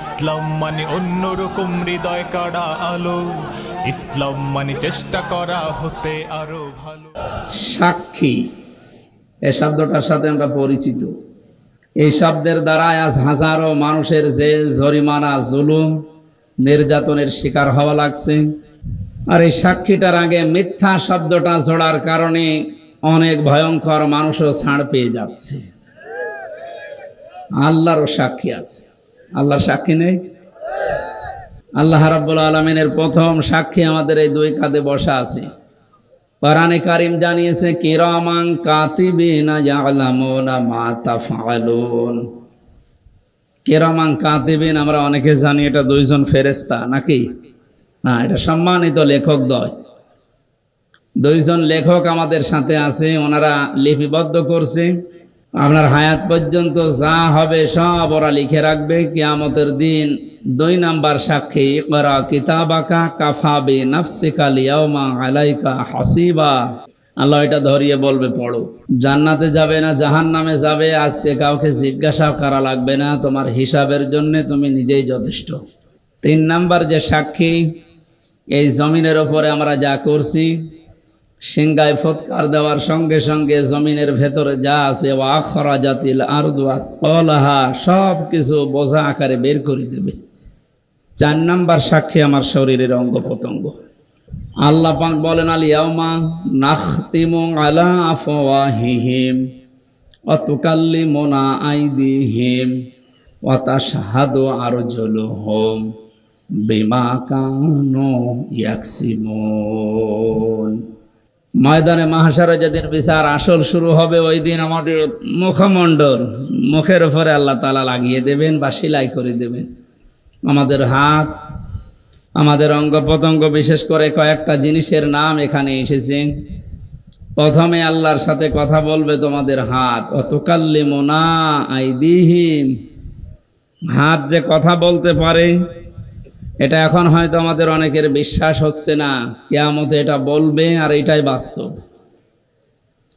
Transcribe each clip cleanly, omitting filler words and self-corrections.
ইসলাম মানে অন্যরকম হৃদয় কাড়া আলো, ইসলাম মানে চেষ্টা করা হতে আরো ভালো। সাক্ষী এই শব্দটার সাথে আমরা পরিচিত। এই শব্দের দ্বারা আজ হাজারো মানুষের জেল, জরিমানা, জুলুম, নির্যাতনের শিকার হওয়া লাগছে। আর এই সাক্ষীটার আগে মিথ্যা শব্দটা জোড়ার কারণে অনেক ভয়ঙ্কর মানুষও ছাড় পেয়ে যাচ্ছে। আল্লাহরও সাক্ষী আছে, আল্লাহ সাক্ষী নেই? আল্লাহ রাব্বুল আলামিনের প্রথম সাক্ষী আমাদের এই দুই কাঁধে বসা আছে। কোরআনে কারীম জানিয়েছে কিরামান কাতিবিনা ইয়ালামুনা মা তাফআলুন। কিরামান কাতিবিন আমরা অনেকে জানি এটা দুইজন ফেরেশতা, নাকি না? এটা সম্মানিত লেখকদ্বয়, দুইজন লেখক আমাদের সাথে আছে, ওনারা লিপিবদ্ধ করছে। আপনার হায়াত পর্যন্ত যা হবে সব ওরা লিখে রাখবে। কিয়ামতের দিন 2 নাম্বার সাক্ষী ইকরা কিতাবাকা কাফা বিনাফসিকা লিয়াউমা আলাইকা হাসিবা। আল্লাহ এটা ধরিয়ে বলবে পড়ো। জান্নাতে যাবে না জাহান্নামে যাবে আজকে কাউকে জিজ্ঞাসা করা লাগবে না, তোমার হিসাবের জন্য তুমি নিজেই যথেষ্ট। 3 নাম্বার যে সাক্ষী, এই জমিনের ওপরে আমরা যা করছি, সিংগায় ফৎকার দেওয়ার সঙ্গে সঙ্গে জমিনের ভেতরে যা আছে ওয়াখরাজাতিল আরদু আসকালাহা, সব কিছু বোঝা আকারে বের করে দেবে। 4 নাম্বার সাক্ষী আমার শরীরের অঙ্গ প্রত্যঙ্গ। আল্লাহ পাক বলেন আল ইয়াউমা নাখতিমু আলা আফওয়াহিহিম ওয়া তুকাল্লিমুনা আইদিহিম ওয়া তাশহাদু আরজুলুহুম বিমা কানু ইয়াকসিবুন। ময়দানে মাহশারে যেদিন বিচার আসল শুরু হবে, ওই দিন আমাদের মুখমণ্ডল, মুখের উপরে আল্লাহ তাআলা লাগিয়ে দেবেন বা সেলাই করে দেবেন। আমাদের হাত, আমাদের অঙ্গ প্রত্যঙ্গ, বিশেষ করে কয়েকটা জিনিসের নাম এখানে এসেছে। প্রথমে আল্লাহর সাথে কথা বলবে তোমাদের হাত, অতুকাল্লিমুনা আইদিহিম। হাত যে কথা বলতে পারে, এটা এখন হয়তো আমাদের অনেকের বিশ্বাস হচ্ছে না। কিয়ামতে এটা বলবে, আর এটাই বাস্তব।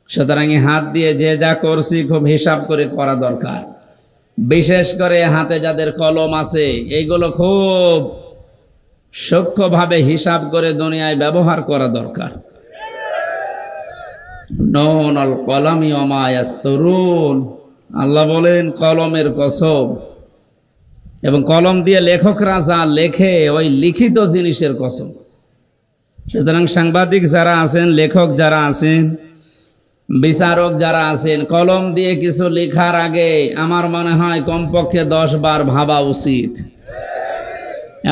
সুতরাং হাত দিয়ে যে যা করছি খুব হিসাব করে করা দরকার। বিশেষ করে হাতে যাদের কলম আছে, এইগুলো খুব সূক্ষ্মভাবে হিসাব করে দুনিয়ায় ব্যবহার করা দরকার। নুনুল কলামি ওয়া মা ইয়াসতুরুন, আল্লাহ বলেন কলমের কসম, এবং কলম দিয়ে লেখকরা যা লেখে ওই লিখিত জিনিসের কসম। সুতরাং সাংবাদিক যারা আছেন, লেখক যারা আছেন, বিচারক যারা আছেন, কলম দিয়ে কিছু লেখার আগে আমার মনে হয় কমপক্ষে 10 বার ভাবা উচিত।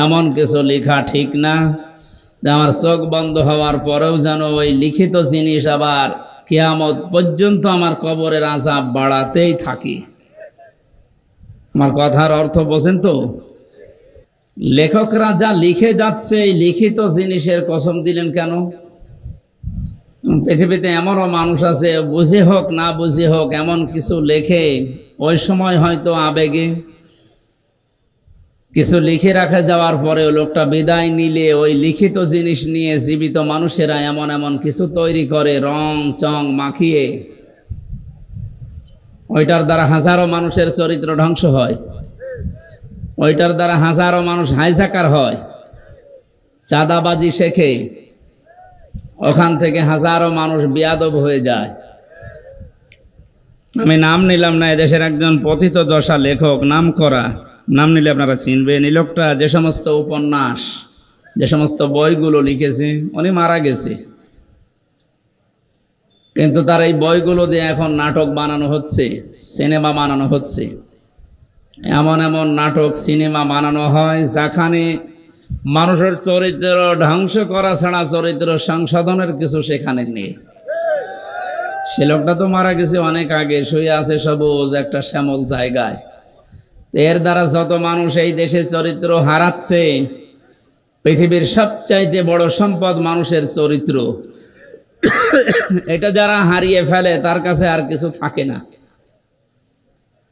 এমন কিছু লেখা ঠিক না যে আমার চোখ বন্ধ হওয়ার পরেও যেন ওই লিখিত জিনিস আবার কিয়ামত পর্যন্ত আমার কবরের আযাব বাড়াতেই থাকে। আমার কথার অর্থ বোঝেন তো? লেখকরা যা লিখে যাচ্ছে, এই লিখিত জিনিসের কসম দিলেন কেন? পৃথিবীতে এমনও মানুষ আছে, বুঝে হোক না বুঝে হোক এমন কিছু লেখে, ওই সময় হয়তো আবেগে কিছু লিখে রাখা যাওয়ার পরে লোকটা বিদায় নিলে ওই লিখিত জিনিস নিয়ে জীবিত মানুষেরা এমন এমন কিছু তৈরি করে রং চং মাখিয়ে, ওইটার দ্বারা হাজারো মানুষের চরিত্র ধ্বংস হয়, ওইটার দ্বারা হাজারো মানুষ হাইজাকার হয়, চাঁদাবাজি শেখে, ওখান থেকে হাজারো মানুষ বেয়াদব হয়ে যায়। আমি নাম নিলাম না, এদেশের একজন পতিত দশা লেখক, নাম করা, নাম নিলে আপনারা চিনবেন। এই লোকটা যে সমস্ত উপন্যাস, যে সমস্ত বইগুলো লিখেছে, উনি মারা গেছে, কিন্তু তার এই বইগুলো দিয়ে এখন নাটক বানানো হচ্ছে, সিনেমা বানানো হচ্ছে। এমন এমন নাটক, সিনেমা বানানো হয় যেখানে মানুষের চরিত্র ধ্বংস করা ছাড়া চরিত্র সংশোধনের কিছু সেখানে নেই। সে লোকটা তো মারা গেছে অনেক আগে, শুয়ে আছে সবুজ একটা শ্যামল জায়গায়। এর দ্বারা যত মানুষ এই দেশে চরিত্র হারাচ্ছে, পৃথিবীর সবচাইতে বড় সম্পদ মানুষের চরিত্র। এটা যারা হারিয়ে ফেলে তার কাছে আর কিছু থাকে না।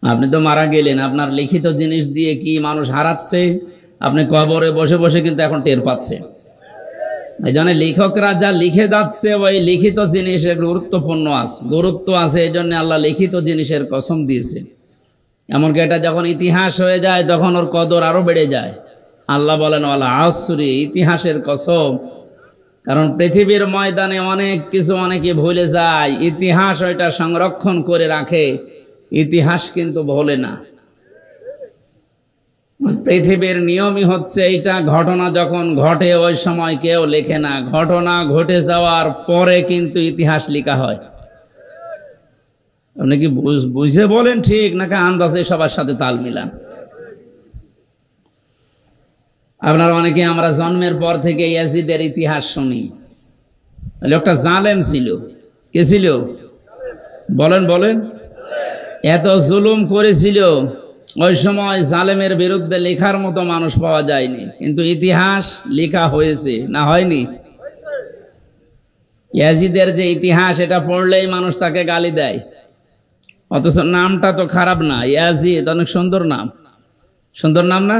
আপনি তো মারা গেলেন, আপনার লিখিত জিনিস দিয়ে কি মানুষ হারাচ্ছে আপনি কবরে বসে বসে কিন্তু এখন টের পাচ্ছেন। এই জন্য লেখকরা যা লিখে যাচ্ছে, ওই লিখিত জিনিসের গুরুত্ব আছে। এই জন্য আল্লাহ লিখিত জিনিসের কসম দিয়েছে। এমনকি এটা যখন ইতিহাস হয়ে যায় তখন ওর কদর আরো বেড়ে যায়। আল্লাহ বলেন ওয়াল আসরি, ইতিহাসের কসম। কারণ পৃথিবীর ময়দানে অনেক কিছু অনেকে ভুলে যায়, ইতিহাস ওইটা সংরক্ষণ করে রাখে। ইতিহাস কিন্তু ভোলে না। পৃথিবীর নিয়মই হচ্ছে এইটা, ঘটনা যখন ঘটে ওই সময় কেউ লেখে না, ঘটনা ঘটে যাওয়ার পরে কিন্তু ইতিহাস লেখা হয়। আপনি কি বুঝে বলেন ঠিক নাকি আন্দাজে সবার সাথে তাল মিলান? আপনারা অনেকে আমরা জন্মের পর থেকে ইয়াজিদের ইতিহাস শুনি। লোকটা জালেম ছিল। কে ছিল? বলেন বলেন। এত জুলুম করেছিল, ওই সময় জালেমের বিরুদ্ধে লেখার মতো মানুষ পাওয়া যায়নি, কিন্তু ইতিহাস লেখা হয়েছে, না হয়নি? ইয়াজিদের যে ইতিহাস, এটা পড়লেই মানুষ তাকে গালি দেয়, অথচ নামটা তো খারাপ না। ইয়াজিদ অনেক সুন্দর নাম। সুন্দর নাম না?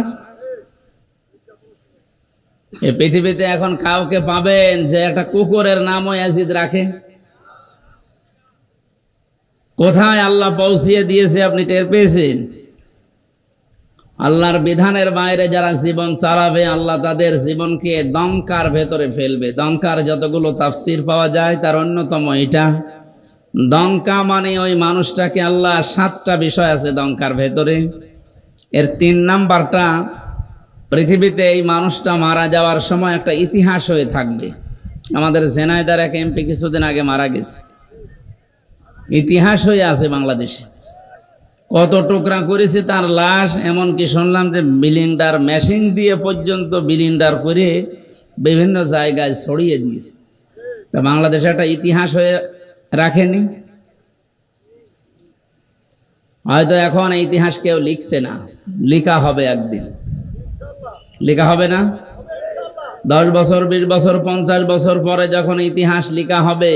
এই পৃথিবীতে এখন কাউকে পাবেন যে একটা কুকুরের নামও ইয়াজিদ রাখে? কোথায় আল্লাহ পৌঁছিয়ে দিয়েছে আপনি টের পেয়েছেন? আল্লাহর বিধানের বাইরে যারা জীবন চালাবে, আল্লাহ তাদের জীবনকে দঙ্কার ভেতরে ফেলবে। দঙ্কার যতগুলো তাফসির পাওয়া যায় তার অন্যতম এটা। দঙ্কা মানে ওই মানুষটাকে আল্লাহ 7টা বিষয় আছে দঙ্কার ভেতরে, এর 3 নাম্বারটা পৃথিবীতে এই মানুষটা মারা যাওয়ার সময় একটা ইতিহাস হয়ে থাকবে। আমাদের ঝিনাইদহের এক এমপি কিছুদিন আগে মারা গেছে, ইতিহাস হয়ে আছে বাংলাদেশে। কত টুকরা করেছে তার লাশ, এমনকি শুনলাম যে বিলিন্ডার মেশিন দিয়ে পর্যন্ত বিলিন্ডার করে বিভিন্ন জায়গায় ছড়িয়ে দিয়েছে। তা বাংলাদেশে একটা ইতিহাস হয়ে রাখেনি? হয়তো এখন এই ইতিহাস কেউ লিখছে না, লেখা হবে একদিন। লেখা হবে না? 10 বছর, 20 বছর, 50 বছর পরে যখন ইতিহাস লেখা হবে,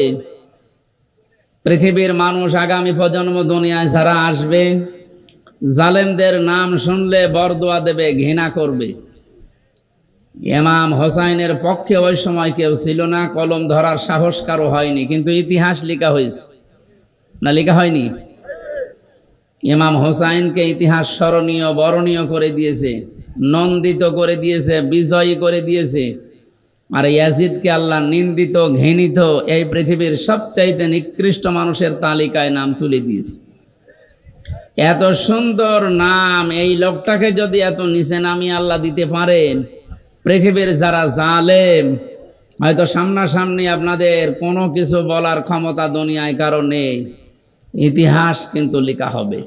পৃথিবীর মানুষ, আগামী প্রজন্ম দুনিয়ায় যারা আসবে, জালেমদের নাম শুনলে বরদোয়া দেবে, ঘৃণা করবে। ইমাম হোসাইনের পক্ষে ওই সময় কেউ ছিল না, কলম ধরার সাহস কারো হয়নি, কিন্তু ইতিহাস লেখা হয়েছে, না লেখা হয়নি? ইমাম হোসাইনকে ইতিহাস স্মরণীয়, বরণীয় করে দিয়েছে, নন্দিত করে দিয়েছে, বিজয়ী করে দিয়েছে। আর ইয়াজিদকে আল্লাহ নিন্দিত, ঘৃণিত, এই পৃথিবীর সবচাইতে নিকৃষ্ট মানুষের তালিকায় নাম তুলে দিয়েছে। এত সুন্দর নাম, এই লোকটাকে যদি এত নিচে নামিয়ে আল্লাহ দিতে পারেন, পৃথিবীর যারা জালেম, হয়তো সামনাসামনি আপনাদের কোনো কিছু বলার ক্ষমতা দুনিয়ায় কারো নেই, ইতিহাস কিন্তু লেখা হবে।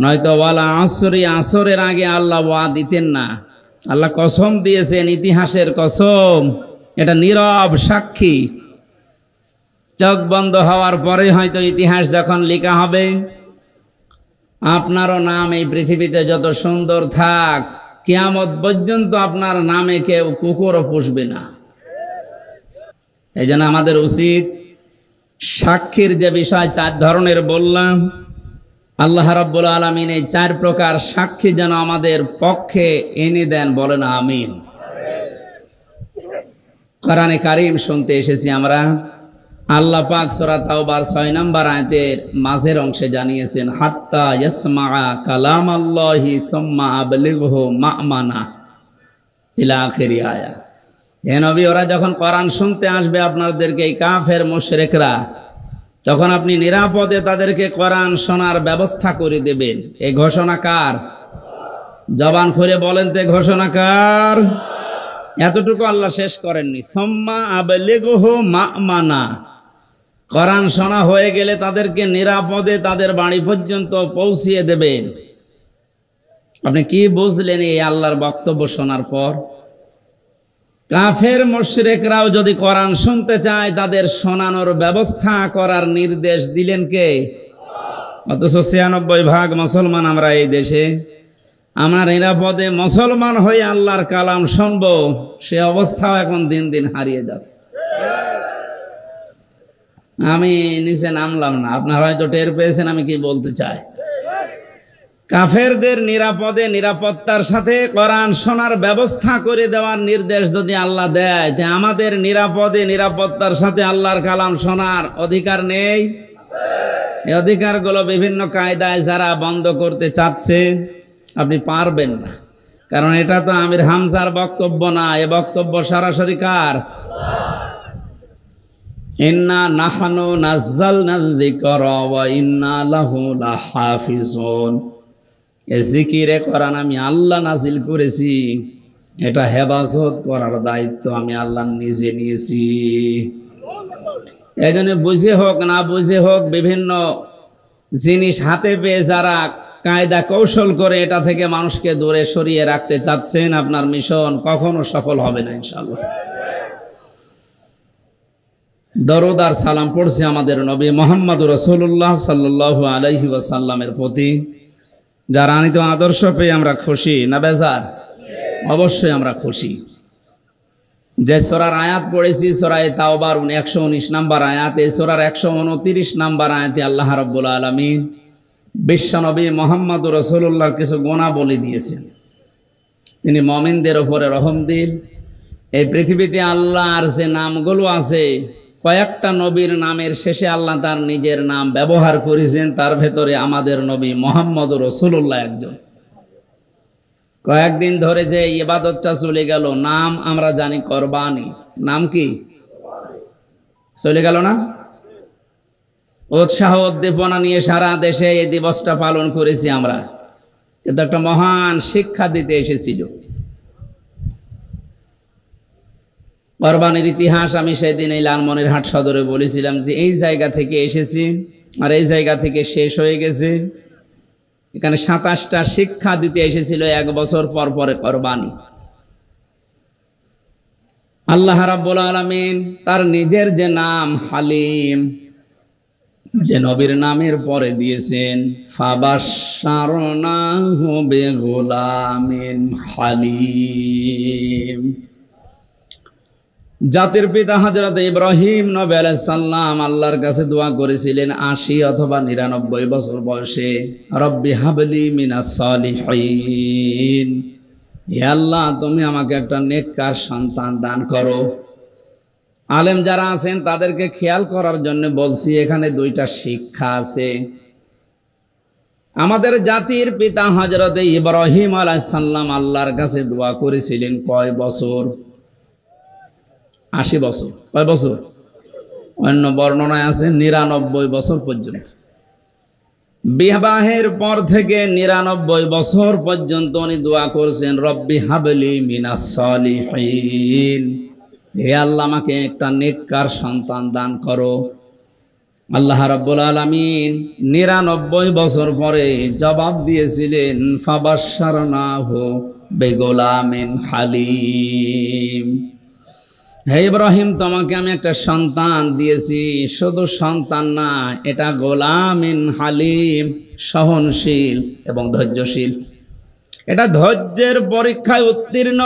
নয়তো ওয়ালা আসরি, আসরের আগে আল্লাহ ওয়া দিতেন না। আল্লাহ কসম দিয়েছেন, ইতিহাসের কসম, এটা নীরব সাক্ষী। চোখ বন্ধ হওয়ার পরে হয়তো ইতিহাস যখন লেখা হবে, আপনারও নাম এই পৃথিবীতে যত সুন্দর থাক, কিয়ামত পর্যন্ত আপনার নামে কেউ কুকুরও পুষবে না। এই জন্য আমাদের উচিত, সাক্ষীর যে বিষয় 4 ধরনের বললাম, আল্লাহ রাব্বুল আলামিন এই 4 প্রকার সাক্ষী যেন আমাদের পক্ষে এনে দেন, বলেন আমিন। কোরআনে কারীম শুনতে এসেছি আমরা। আল্লাহ পাক সূরা তাওবার 6 নম্বর আয়াতের মাঝের অংশে জানিয়েছেন, হাত্তা ইয়াসমাআ কালামাল্লাহি সুম্মা আবলিগহু মা'মানা, ইলা আখিরি আয়া। হে নবী, ওরা যখন কোরআন শুনতে আসবে আপনাদেরকে, এই কাফের মুশরিকরা, তখন আপনি নিরাপদে তাদেরকে কোরআন শোনার ব্যবস্থা করে দেবেন। এই ঘোষণা কার? জবান খুলে বলেন তো, ঘোষণা কার? এতটুকু আল্লাহ শেষ করেননি, সুম্মা আবলিগহু মা'মানা, কোরআন শোনা হয়ে গেলে তাদেরকে নিরাপদে তাদের বাড়ি পর্যন্ত পৌঁছিয়ে দেবেন। আপনি কি বুঝলেন এই আল্লাহর বক্তব্য শোনার পর? কাফের মুশরিকরাও যদি কোরআন শুনতে চায়, তাদের শোনানোর ব্যবস্থা করার নির্দেশ দিলেন কে? অথচ 96% মুসলমান আমরা এই দেশে। আমরা নিরাপদে মুসলমান হয়ে আল্লাহর কালাম শুনবো, সে অবস্থাও এখন দিন দিন হারিয়ে যাচ্ছে। আমি নিচে নামলাম না, আপনারা হয়তো টের পেয়েছেন আমি কি বলতে চাই। কাফেরদের নিরাপদে, নিরাপত্তার সাথে কোরআন শোনার ব্যবস্থা করে দেওয়ার নির্দেশ যদি আল্লাহ দেয়, তে আমাদের নিরাপদে, নিরাপত্তার সাথে আল্লাহর কালাম শোনার অধিকার নেই? এই অধিকারগুলো বিভিন্ন কায়দায় যারা বন্ধ করতে চাচ্ছে, আপনি পারবেন না, কারণ এটা তো আমির হামজার বক্তব্য না, এ বক্তব্য সরাসরি কার? ইন্না নাহনু নাযালনা যিকরা ওয়া ইন্না লাহু লাহাফিজুন। এই জিকিরে কোরআন আমি আল্লাহ নাজিল করেছি, এটা হেফাজত করার দায়িত্ব আমি আল্লাহ নিজে নিয়েছি। এই জন্য বুঝে হোক না বুঝে হোক, বিভিন্ন জিনিস হাতে পেয়ে যারা কায়দা কৌশল করে এটা থেকে মানুষকে দূরে সরিয়ে রাখতে চাচ্ছেন, আপনার মিশন কখনো সফল হবে না ইনশাআল্লাহ। দরুদ আর সালাম পড়ছি আমাদের নবী মুহাম্মদ রাসূলুল্লাহ সাল্লাল্লাহু আলাইহি ওয়াসাল্লামের প্রতি, যার আনিত আদর্শ পেয়ে আমরা খুশি না বেজার? অবশ্যই আমরা খুশি। যে সূরার আয়াত পড়েছি সূরায়ে তাওবার 119 নম্বর আয়াত, এই সূরার 129 নম্বর আয়াতে আল্লাহ রাব্বুল আলামিন বিশ্বনবী মুহাম্মদ রাসূলুল্লাহর কিছু গুণাবলী দিয়েছেন। তিনি মুমিনদের উপরে রহমদিল। এই পৃথিবীতে আল্লাহর যে নামগুলো আছে, কয়েকটা নবীর নামের শেষে আল্লাহ তার নিজের নাম ব্যবহার করেছেন, তার ভেতরে আমাদের নবী মুহাম্মদ রাসূলুল্লাহ একজন। কয়েকদিন ধরে যে ইবাদতটা চলে গেল, নাম আমরা জানি কোরবানি, নাম কি চলে গেল না? উৎসাহ উদ্দীপনা নিয়ে সারা দেশে এই দিবসটা পালন করেছি আমরা, কিন্তু একটা মহান শিক্ষা দিতে এসেছিল। কোরবানির ইতিহাস আমি সেদিন এই লালমনিরহাট সদরে বলেছিলাম যে এই জায়গা থেকে এসেছি আর এই জায়গা থেকে শেষ হয়ে গেছে। এখানে 27টা শিক্ষা দিতে এসেছিল 1 বছর পর পরে কোরবানি। আল্লাহ রাব্বুল আলামিন তার নিজের যে নাম হালিম, যে নবীর নামের পরে দিয়েছেন ফাবাশশারনাহু বিগুলামিন হালিম। জাতির পিতা হযরত ইব্রাহিম নবী আলাইহিস সালাম আল্লাহর কাছে দোয়া করেছিলেন 80 অথবা 99 বছর বয়সে, রব্বি হাবলি মিনাস সালিহিন, হে আল্লাহ তুমি আমাকে একটা নেককার সন্তান দান করো। আলেম যারা আছেন তাদেরকে খেয়াল করার জন্য বলছি, এখানে 2টা শিক্ষা আছে। আমাদের জাতির পিতা হযরত ইব্রাহিম আলাইহিস সালাম আল্লাহর কাছে দোয়া করেছিলেন কয় বছর? 80 বছর। কয় বছর? অন্য বর্ণনায় আছে 99 বছর পর্যন্ত। বিবাহের পর থেকে 99 বছর পর্যন্ত উনি দোয়া করছেন রব্বি হাবলি মিনাস সালিহিন, হে আল্লাহ আমাকে একটা নেককার সন্তান দান করো। আল্লাহ রাব্বুল আলামিন 99 বছর পরে জবাব দিয়েছিলেন ফাবাশশারনাহু বিগুলামিন হালিম, হে ইব্রাহিম তোমাকে আমি একটা সন্তান দিয়েছি, শুধু সন্তান না, এটা গোলামিন হালিম, সহনশীল এবং ধৈর্যশীল। এটা ধৈর্যের পরীক্ষায় উত্তীর্ণ।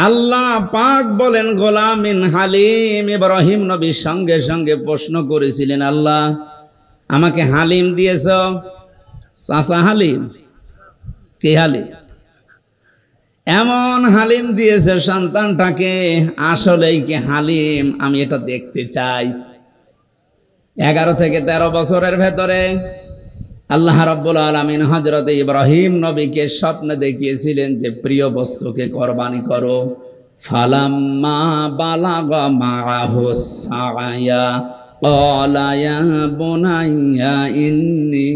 আল্লাহ পাক বলেন গোলামিন হালিম। ইব্রাহিম নবী সঙ্গে সঙ্গে প্রশ্ন করেছিলেন, আল্লাহ আমাকে হালিম দিয়েছ, চাচা হালিম? কি হালিম? এমন হালিম দিয়েছে সন্তানটাকে, আসলেই কি হালিম? আমি এটা দেখতে চাই। 11 থেকে 13 বছরের ভেতরে আল্লাহ রাব্বুল আলামিন হযরত ইব্রাহিম নবীকে স্বপ্নে দেখিয়েছিলেন যে প্রিয় বস্তুকে কোরবানি করো। ফালাম্মা বালাগা মাআহু সায়া ক্বালা ইয়া বুনাইয়া ইন্নী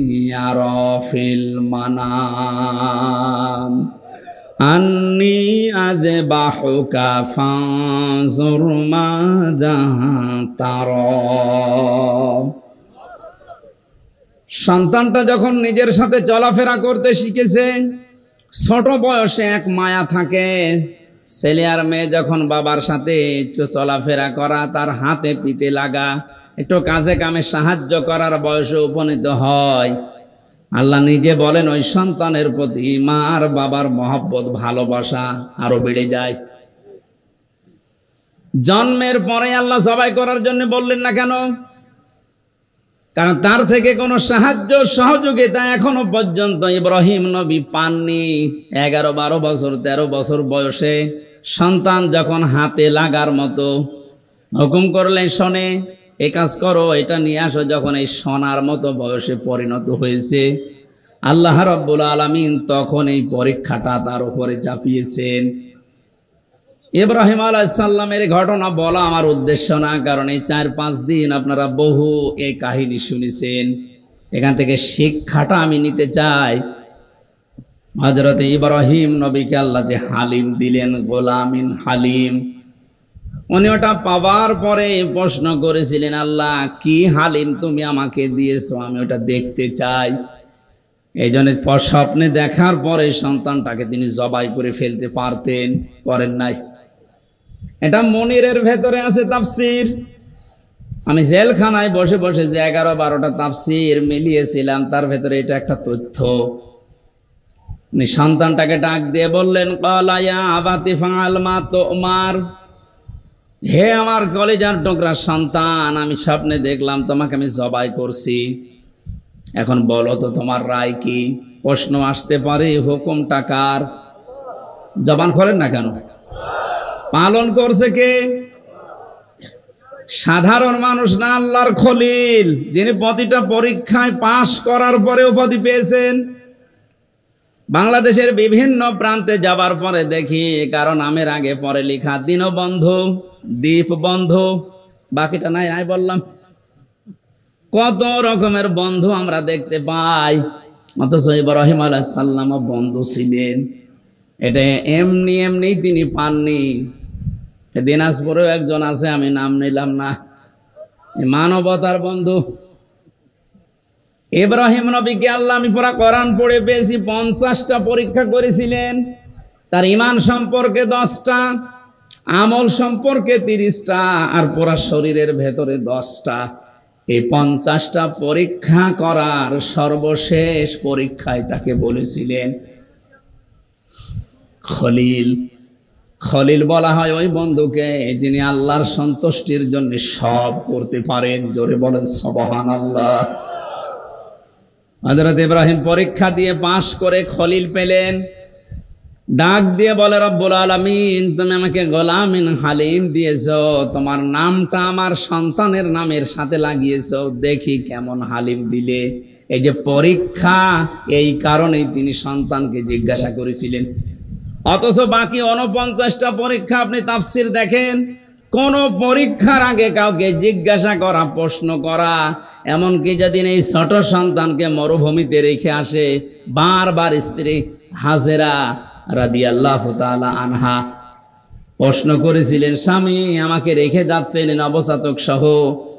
আরা ফিল মানাম আন্নি আযবাহুকা ফানজুর মাযা তারা। সন্তানটা যখন নিজের সাথে চলাফেরা করতে শিখেছে, ছোট বয়সে এক মায়া থাকে। ছেলে আর মেয়ে যখন বাবার সাথে একটু চলাফেরা করা, তার হাতে পিতে লাগা, একটু কাজে কামে সাহায্য করার বয়সে উপনীত হয়, আল্লাহ নিজে বলেন ওই সন্তানের প্রতি মা আর বাবার মহব্বত ভালোবাসা আরো বেড়ে যায়। জন্মের পরে আল্লাহ জবাই করার জন্য বললেন না কেন? কারণ তার থেকে কোনো সাহায্য সহযোগিতা এখনো পর্যন্ত ইব্রাহিম নবী পাননি। 11, 12 বছর, 13 বছর বয়সে সন্তান যখন হাতে লাগার মতো হুকুম করলেন শোনে, এ কাজ করো, এটা নিয়ে আসো। যখন এই সোনার মতো বয়সে পরিণত হয়েছে, আল্লাহ রাব্বুল আলামিন তখন এই পরীক্ষাটা তার উপরে চাপিয়েছেন। ইব্রাহিম আলাইহিস সালামের ঘটনা বলা আমার উদ্দেশ্য না, কারণ এই 4-5 দিন আপনারা বহু এই কাহিনী শুনেছেন। এখান থেকে শিক্ষাটা আমি নিতে চাই। হযরত ইব্রাহিম নবীকে আল্লাহ যে হালিম দিলেন, গোলামিন হালিম, উনি ওটা পাওয়ার পরে প্রশ্ন করেছিলেন, আল্লাহ কি হালিম তুমি আমাকে দিয়েছো, আমি ওটা দেখতে চাই। এই জন্য স্বপ্নে দেখার পরে সন্তানটাকে তিনি জবাই করে ফেলতে পারতেন, করেন নাই। এটা মনিরের ভেতরে আছে তাফসীর। আমি জেলখানায় বসে বসে যে 11-12টা তাফসীর মিলিয়েছিলাম, তার ভেতরে এটা একটা তথ্য। উনি সন্তানটাকে ডাক দিয়ে বললেন, ক্বালা ইয়া আবাতি ফাআল মা তুমার, হে আমার কলিজার টুকরা সন্তান, আমি স্বপ্নে দেখলাম তোমাকে আমি জবাই করছি। এখন বলো তো তোমার রায় কি? প্রশ্ন আসতে পারে, হুকুমটা কার? জবান খোলেন না কেন? পালন করছে কে? সাধারণ মানুষ না, আল্লাহর খলিল, যিনি প্রতিটা পরীক্ষায় পাশ করার পরে উপাধি পেয়েছেন। বাংলাদেশের বিভিন্ন প্রান্তে যাবার পরে দেখি কারণ নামের আগে পরে লেখা দীনবন্ধু, দ্বীপবন্ধু, বাকিটা নাই নাই বললাম। কত রকমের বন্ধু আমরা দেখতে পাই, অথচ ইব্রাহিম আলাইহিস সালাম বন্ধু ছিলেন। এটা এমনি এমনি তিনি পাননি। দিনাজপুরেও একজন আছে, আমি নাম নিলাম না, মানবতার বন্ধু। ইব্রাহিম নবীকে আল্লাহ, আমি পুরা কোরআন পড়ে পেয়েছি, 50টা পরীক্ষা করেছিলেন। তার ঈমান সম্পর্কে 10টা, আমল সম্পর্কে 30টা, আর পুরা শরীরের ভেতরে 10টা। এই 50টা পরীক্ষা করার সর্বশেষ পরীক্ষায় তাকে বলেছিলেন খলিল। খলিল বলা হয় ওই বন্ধুকে যিনি আল্লাহর সন্তুষ্টির জন্য সব করতে পারেন। জোরে বলেন সুবহানাল্লাহ। হযরত ইব্রাহিম পরীক্ষা দিয়ে পাশ করে খলিল পেলেন। ডাক দিয়ে বলে, রব্বুল আলামিন তুমি আমাকে গোলামিন হালিম দিয়েছো, তোমার নামটা আমার সন্তানের নামের সাথে লাগিয়েছো, দেখি কেমন হালিম দিলে। এই যে পরীক্ষা, এই কারণেই তিনি সন্তানকে জিজ্ঞাসা করেছিলেন। অথচ বাকি 49টা পরীক্ষা আপনি তাফসীর দেখেন, কোন পরীক্ষার আগে কাউকে জিজ্ঞাসা করা, প্রশ্ন করা, এমনকি যেদিন এই ছোট সন্তানকে মরুভূমিতে রেখে আসে, বারবার স্ত্রী হাজেরা রাদিয়াল্লাহু তাআলা আনহা প্রশ্ন করেছিলেন, স্বামী আমাকে রেখে যাচ্ছেন নবজাতক সহ,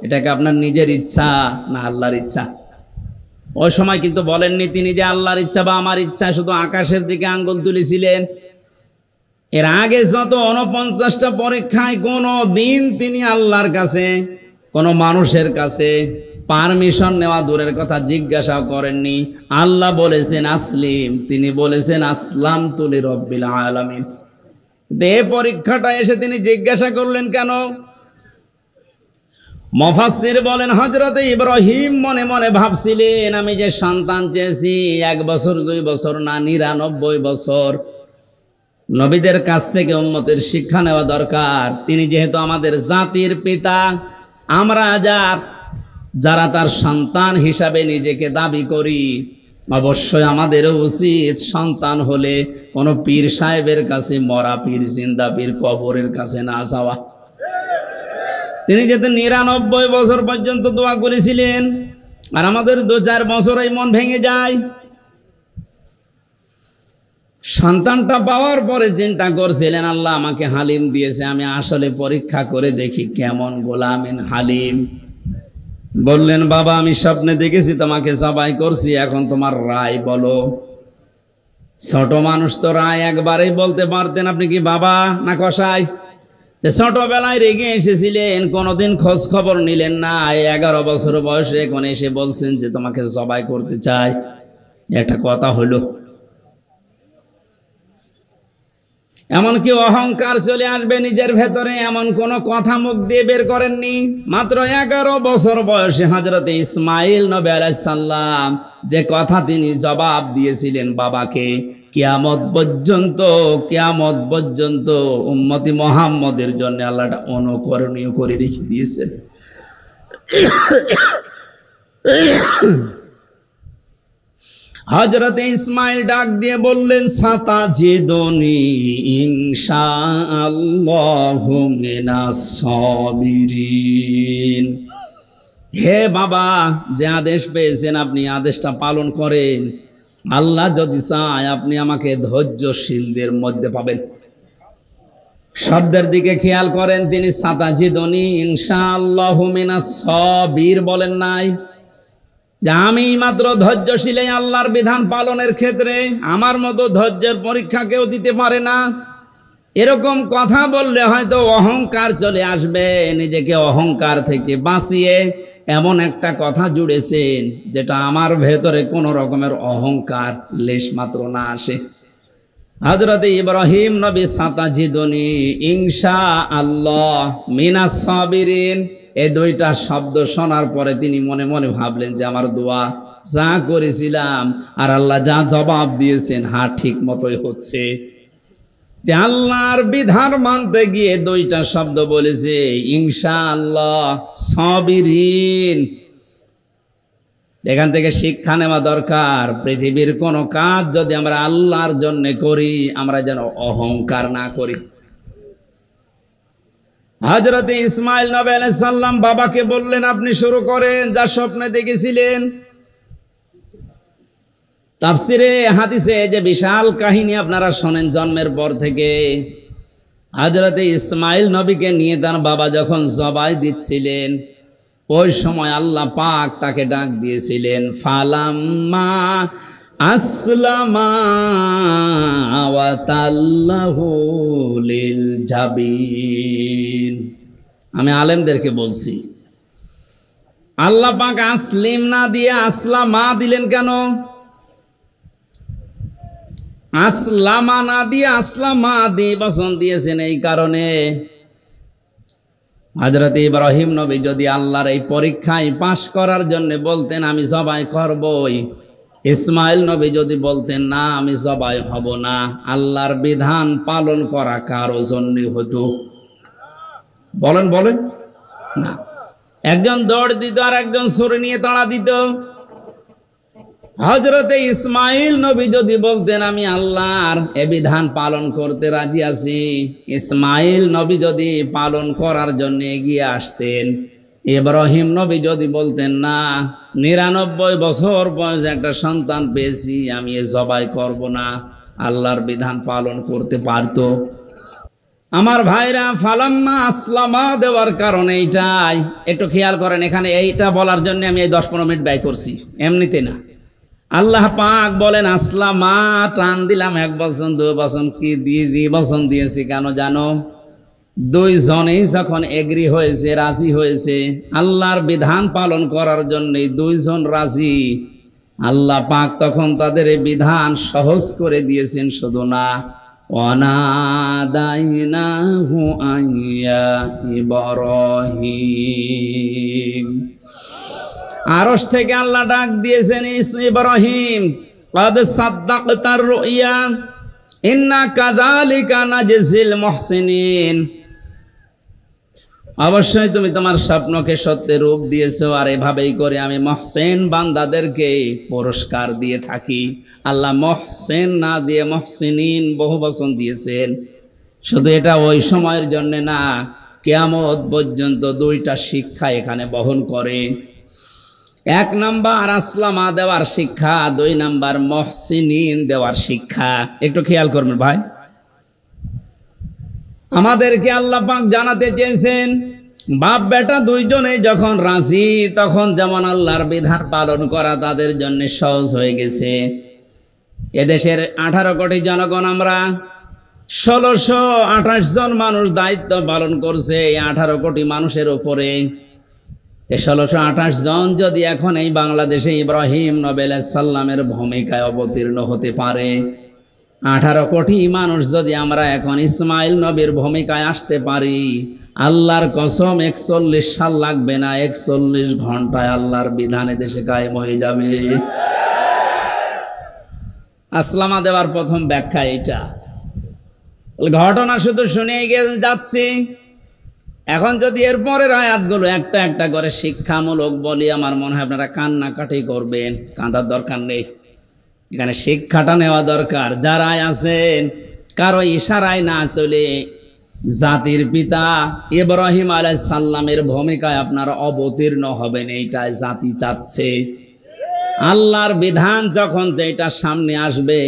এটাকে আপনার নিজের ইচ্ছা না আল্লাহর ইচ্ছা? ওই সময় কিন্তু বলেননি তিনি যে আল্লাহর ইচ্ছা বা আমার ইচ্ছা, শুধু আকাশের দিকে আঙ্গুল তুলেছিলেন। এর আগে যত 49টা পরীক্ষায় কোনো দিন তিনি আল্লাহর কাছে, কোনো মানুষের কাছে পারমিশন নেওয়া দূরের কথা, জিজ্ঞাসা করেননি। আল্লাহ বলেছেন আসলিম, তিনি বলেছেন আসলামতু লিরাব্বিল আলামিন। এই পরীক্ষাটা এসে তিনি জিজ্ঞাসা করলেন কেন? মুফাসসির বলেন, হযরত ইব্রাহিম মনে মনে ভাবছিলেন, আমি যে সন্তান চেয়েছি 1 বছর 2 বছর না, 99 বছর। নবীদের কাছ থেকে উম্মতের শিক্ষা নেওয়া দরকার। তিনি যেহেতু আমাদের জাতির পিতা, আমরা যারা তার সন্তান হিসাবে নিজেকে দাবি করি, অবশ্যই আমাদেরও উচিত সন্তান হলে কোনো পীর সাহেবের কাছে, মরা পীর, জিন্দা পীর, কবরের কাছে না যাওয়া। তিনি যেহেতু 99 বছর পর্যন্ত দোয়া করেছিলেন, আর আমাদের 2-4 বছরেই মন ভেঙে যায়। সন্তানটা পাওয়ার পরে চিন্তা করছিলেন, আল্লাহ আমাকে হালিম দিয়েছে, আমি আসলে পরীক্ষা করে দেখি কেমন গোলামিন হালিম। বললেন, বাবা আমি স্বপ্নে দেখেছি তোমাকে জবাই করছি, এখন তোমার রায় বলো। ছোট মানুষ তো রায় একবারেই বলতে পারতেন। আপনি কি বাবা না কসাই? ছোটবেলায় রেগে এসেছিলেন, কোনোদিন খোঁজ খবর নিলেন না, 11 বছর বয়সে এখন এসে বলছেন যে তোমাকে জবাই করতে চাই। একটা কথা হলো। এমনকি অহংকার চলে আসবে নিজের ভেতরে, এমন কোন কথা মুখ দিয়ে বের করেননি। মাত্র 11 বছর বয়সে হযরত ইসমাইল নবী আলাইহিস সালাম যে কথা তিনি জবাব দিয়েছিলেন বাবাকে, কিয়ামত পর্যন্ত উম্মতি মুহাম্মদের জন্য আল্লাহ অনুকরণীয় করে রেখে দিয়েছেন। হযরত ইসমাইল ডাক দিয়ে বললেন, সাতাজিদুনি ইনশাআল্লাহু মিনাস সাবিরিন। হে বাবা, যে আদেশ পেয়েছেন আপনি আদেশটা পালন করেন। আল্লাহ যদি চায় আপনি আমাকে ধৈর্যশীলদের মধ্যে পাবেন। শব্দের দিকে খেয়াল করেন, তিনি সাতাজিদুনি ইনশাআল্লাহু মিনাস সাবির বলেন নাই যে আমি মাত্র ধৈর্যশীল এই আল্লাহর বিধান পালনের ক্ষেত্রে, আমার মতো ধৈর্যের পরীক্ষা কেউ দিতে পারে না। এরকম কথা বললে হয়তো অহংকার চলে আসবে। নিজেকে অহংকার থেকে বাঁচিয়ে এমন একটা কথা জুড়েছেন যেটা আমার ভেতরে কোনো রকমের অহংকার লেশ মাত্র না আসে। হযরত ইব্রাহিম নবী সাতাজিদুনি ইনশাআল্লাহ মিনাস সাবিরিন, এই দুইটা শব্দ শোনার পরে তিনি মনে মনে ভাবলেন যে আমার দোয়া যা করেছিলাম আর আল্লাহ যা জবাব দিয়েছেন, হ্যাঁ ঠিক মতোই হচ্ছে। যে আল্লাহর বিধান মানতে গিয়ে দুইটা শব্দ বলেছে, ইনশাআল্লাহ সাবিরিন। এখান থেকে শিক্ষা নেওয়া দরকার, পৃথিবীর কোনো কাজ যদি আমরা আল্লাহর জন্য করি, আমরা যেন অহংকার না করি। হযরত ইসমাইল নবী আলাইহিস সালাম বাবাকে বললেন, আপনি শুরু করেন যা স্বপ্নে দেখেছিলেন। তাফসিরে হাদিসে যে বিশাল কাহিনী আপনারা শোনেন জন্মের পর থেকে, হযরত ইসমাইল নবীকে নিয়ে তার বাবা যখন জবাই দিচ্ছিলেন, ওই সময় আল্লাহ পাক তাকে ডাক দিয়েছিলেন, ফালাম্মা আসলামা ওয়া তাল্লাহু লিল জাবিন। আমি আলেমদেরকে বলছি, আল্লাহ পাক আসলিম না দিয়ে আসলামা দিলেন কেন? আসলামা না দিয়ে আসলামা দিয়ে বচন দিয়েছেন এই কারণে, হযরত ইব্রাহিম নবী যদি আল্লাহর এই পরীক্ষায় পাশ করার জন্য বলতেন আমি জবাই করবই, ইসমাইল নবী যদি বলতেন না আমি জবাই হব না, আল্লাহর বিধান পালন করা কারো জন্য হতো? বলেন বলেন না। একজন দৌড় দিত আর একজন ছুরি নিয়ে তাড়া দিত। হযরতে ইসমাইল নবী যদি বলতেন আমি আল্লাহর এ বিধান পালন করতে রাজি আছি, ইসমাইল নবী যদি পালন করার জন্য এগিয়ে আসতেন, ইব্রাহিম নবী যদি বলতেন না 99 বছর বয়সে একটা সন্তান পেয়েছি আমি এ জবাই করব না, আল্লাহর বিধান পালন করতে পারত। আমার ভাইরা, ফালাম্মা আসলামা দেওয়ার কারণে এইটাই একটু খেয়াল করেন। এখানে এইটা বলার জন্য আমি এই 10-15 মিনিট ব্যয় করছি, এমনিতে না। আল্লাহ পাক বলেন আসলামা, টান দিলাম 1 বচন 2 বচন কি দিয়ে বচন দিয়েছি কেন জানো? দুইজনেই যখন এগ্রি হয়েছে, রাজি হয়েছে আল্লাহর বিধান পালন করার জন্য, দুইজন রাজি, আল্লাহ পাক তখন তাদের এই বিধান সহজ করে দিয়েছেন। শুধু না, ওয়ানাদাইনাহু আইয়া ইব্রাহিম, আরশ থেকে আল্লাহ ডাক দিয়েছেন, ইব্রাহিম ক্বাদ সাদ্দাকতার রুইয়া ইন্না কাযালিকা নাজজিল মুহসিনিন, অবশ্যই তুমি তোমার স্বপ্নকে সত্যের রূপ দিয়েছো, আর এভাবেই করে আমি মুহসিন বান্দাদেরকে পুরস্কার দিয়ে থাকি। আল্লাহ মুহসিন না দিয়ে মুহসিনিন বহু বচন দিয়েছেন। শুধু এটা ওই সময়ের জন্য না, কিয়ামত পর্যন্ত 2টা শিক্ষা এখানে বহন করে। 1 নাম্বার আসলামা দেওয়ার শিক্ষা, 2 নাম্বার মুহসিনিন দেওয়ার শিক্ষা। একটু খেয়াল করবেন ভাই, আমাদেরকে আল্লাহ পাক জানাতে চেয়েছেন বাপ বেটা দুইজনেই যখন রাজি, তখন যেমন আল্লাহর বিধান পালন করা তাদের জন্য সহজ হয়ে গেছে। এদেশের 18 কোটি জনগণ, আমরা 1628 জন মানুষ দায়িত্ব পালন করছে এই 18 কোটি মানুষের উপরে। এই 1628 জন যদি এখন এই বাংলাদেশে ইব্রাহিম নবী আলাইহিস সালামের ভূমিকায় অবতীর্ণ হতে পারে, 18 কোটি মানুষ যদি আমরা এখন ইসমাইল নবীর ভূমিকায় আসতে পারি, আল্লাহর কসম 41 সাল লাগবে না, 41 ঘন্টায় আল্লাহর বিধানে দেশে কায়েম হয়ে যাবে। আসলামা দেওয়ার প্রথম ব্যাখ্যা এটা। ঘটনা শুধু শুনে গিয়ে যাচ্ছি, এখন যদি এরপরের আয়াতগুলো একটা একটা করে শিক্ষামূলক বলি, আমার মনে হয় আপনারা কান্নাকাটি করবেন। কাঁদার দরকার নেই, এখানে শিক্ষাটা নেওয়া দরকার। যারা আছেন কারো ইশারায় না চলে জাতির পিতা ইব্রাহিম আলাইহিস সালামের ভূমিকায় আপনারা অবতীর্ণ হবেন, এইটাই জাতি চাচ্ছে। আল্লাহর বিধান যখন যেটা সামনে আসবে,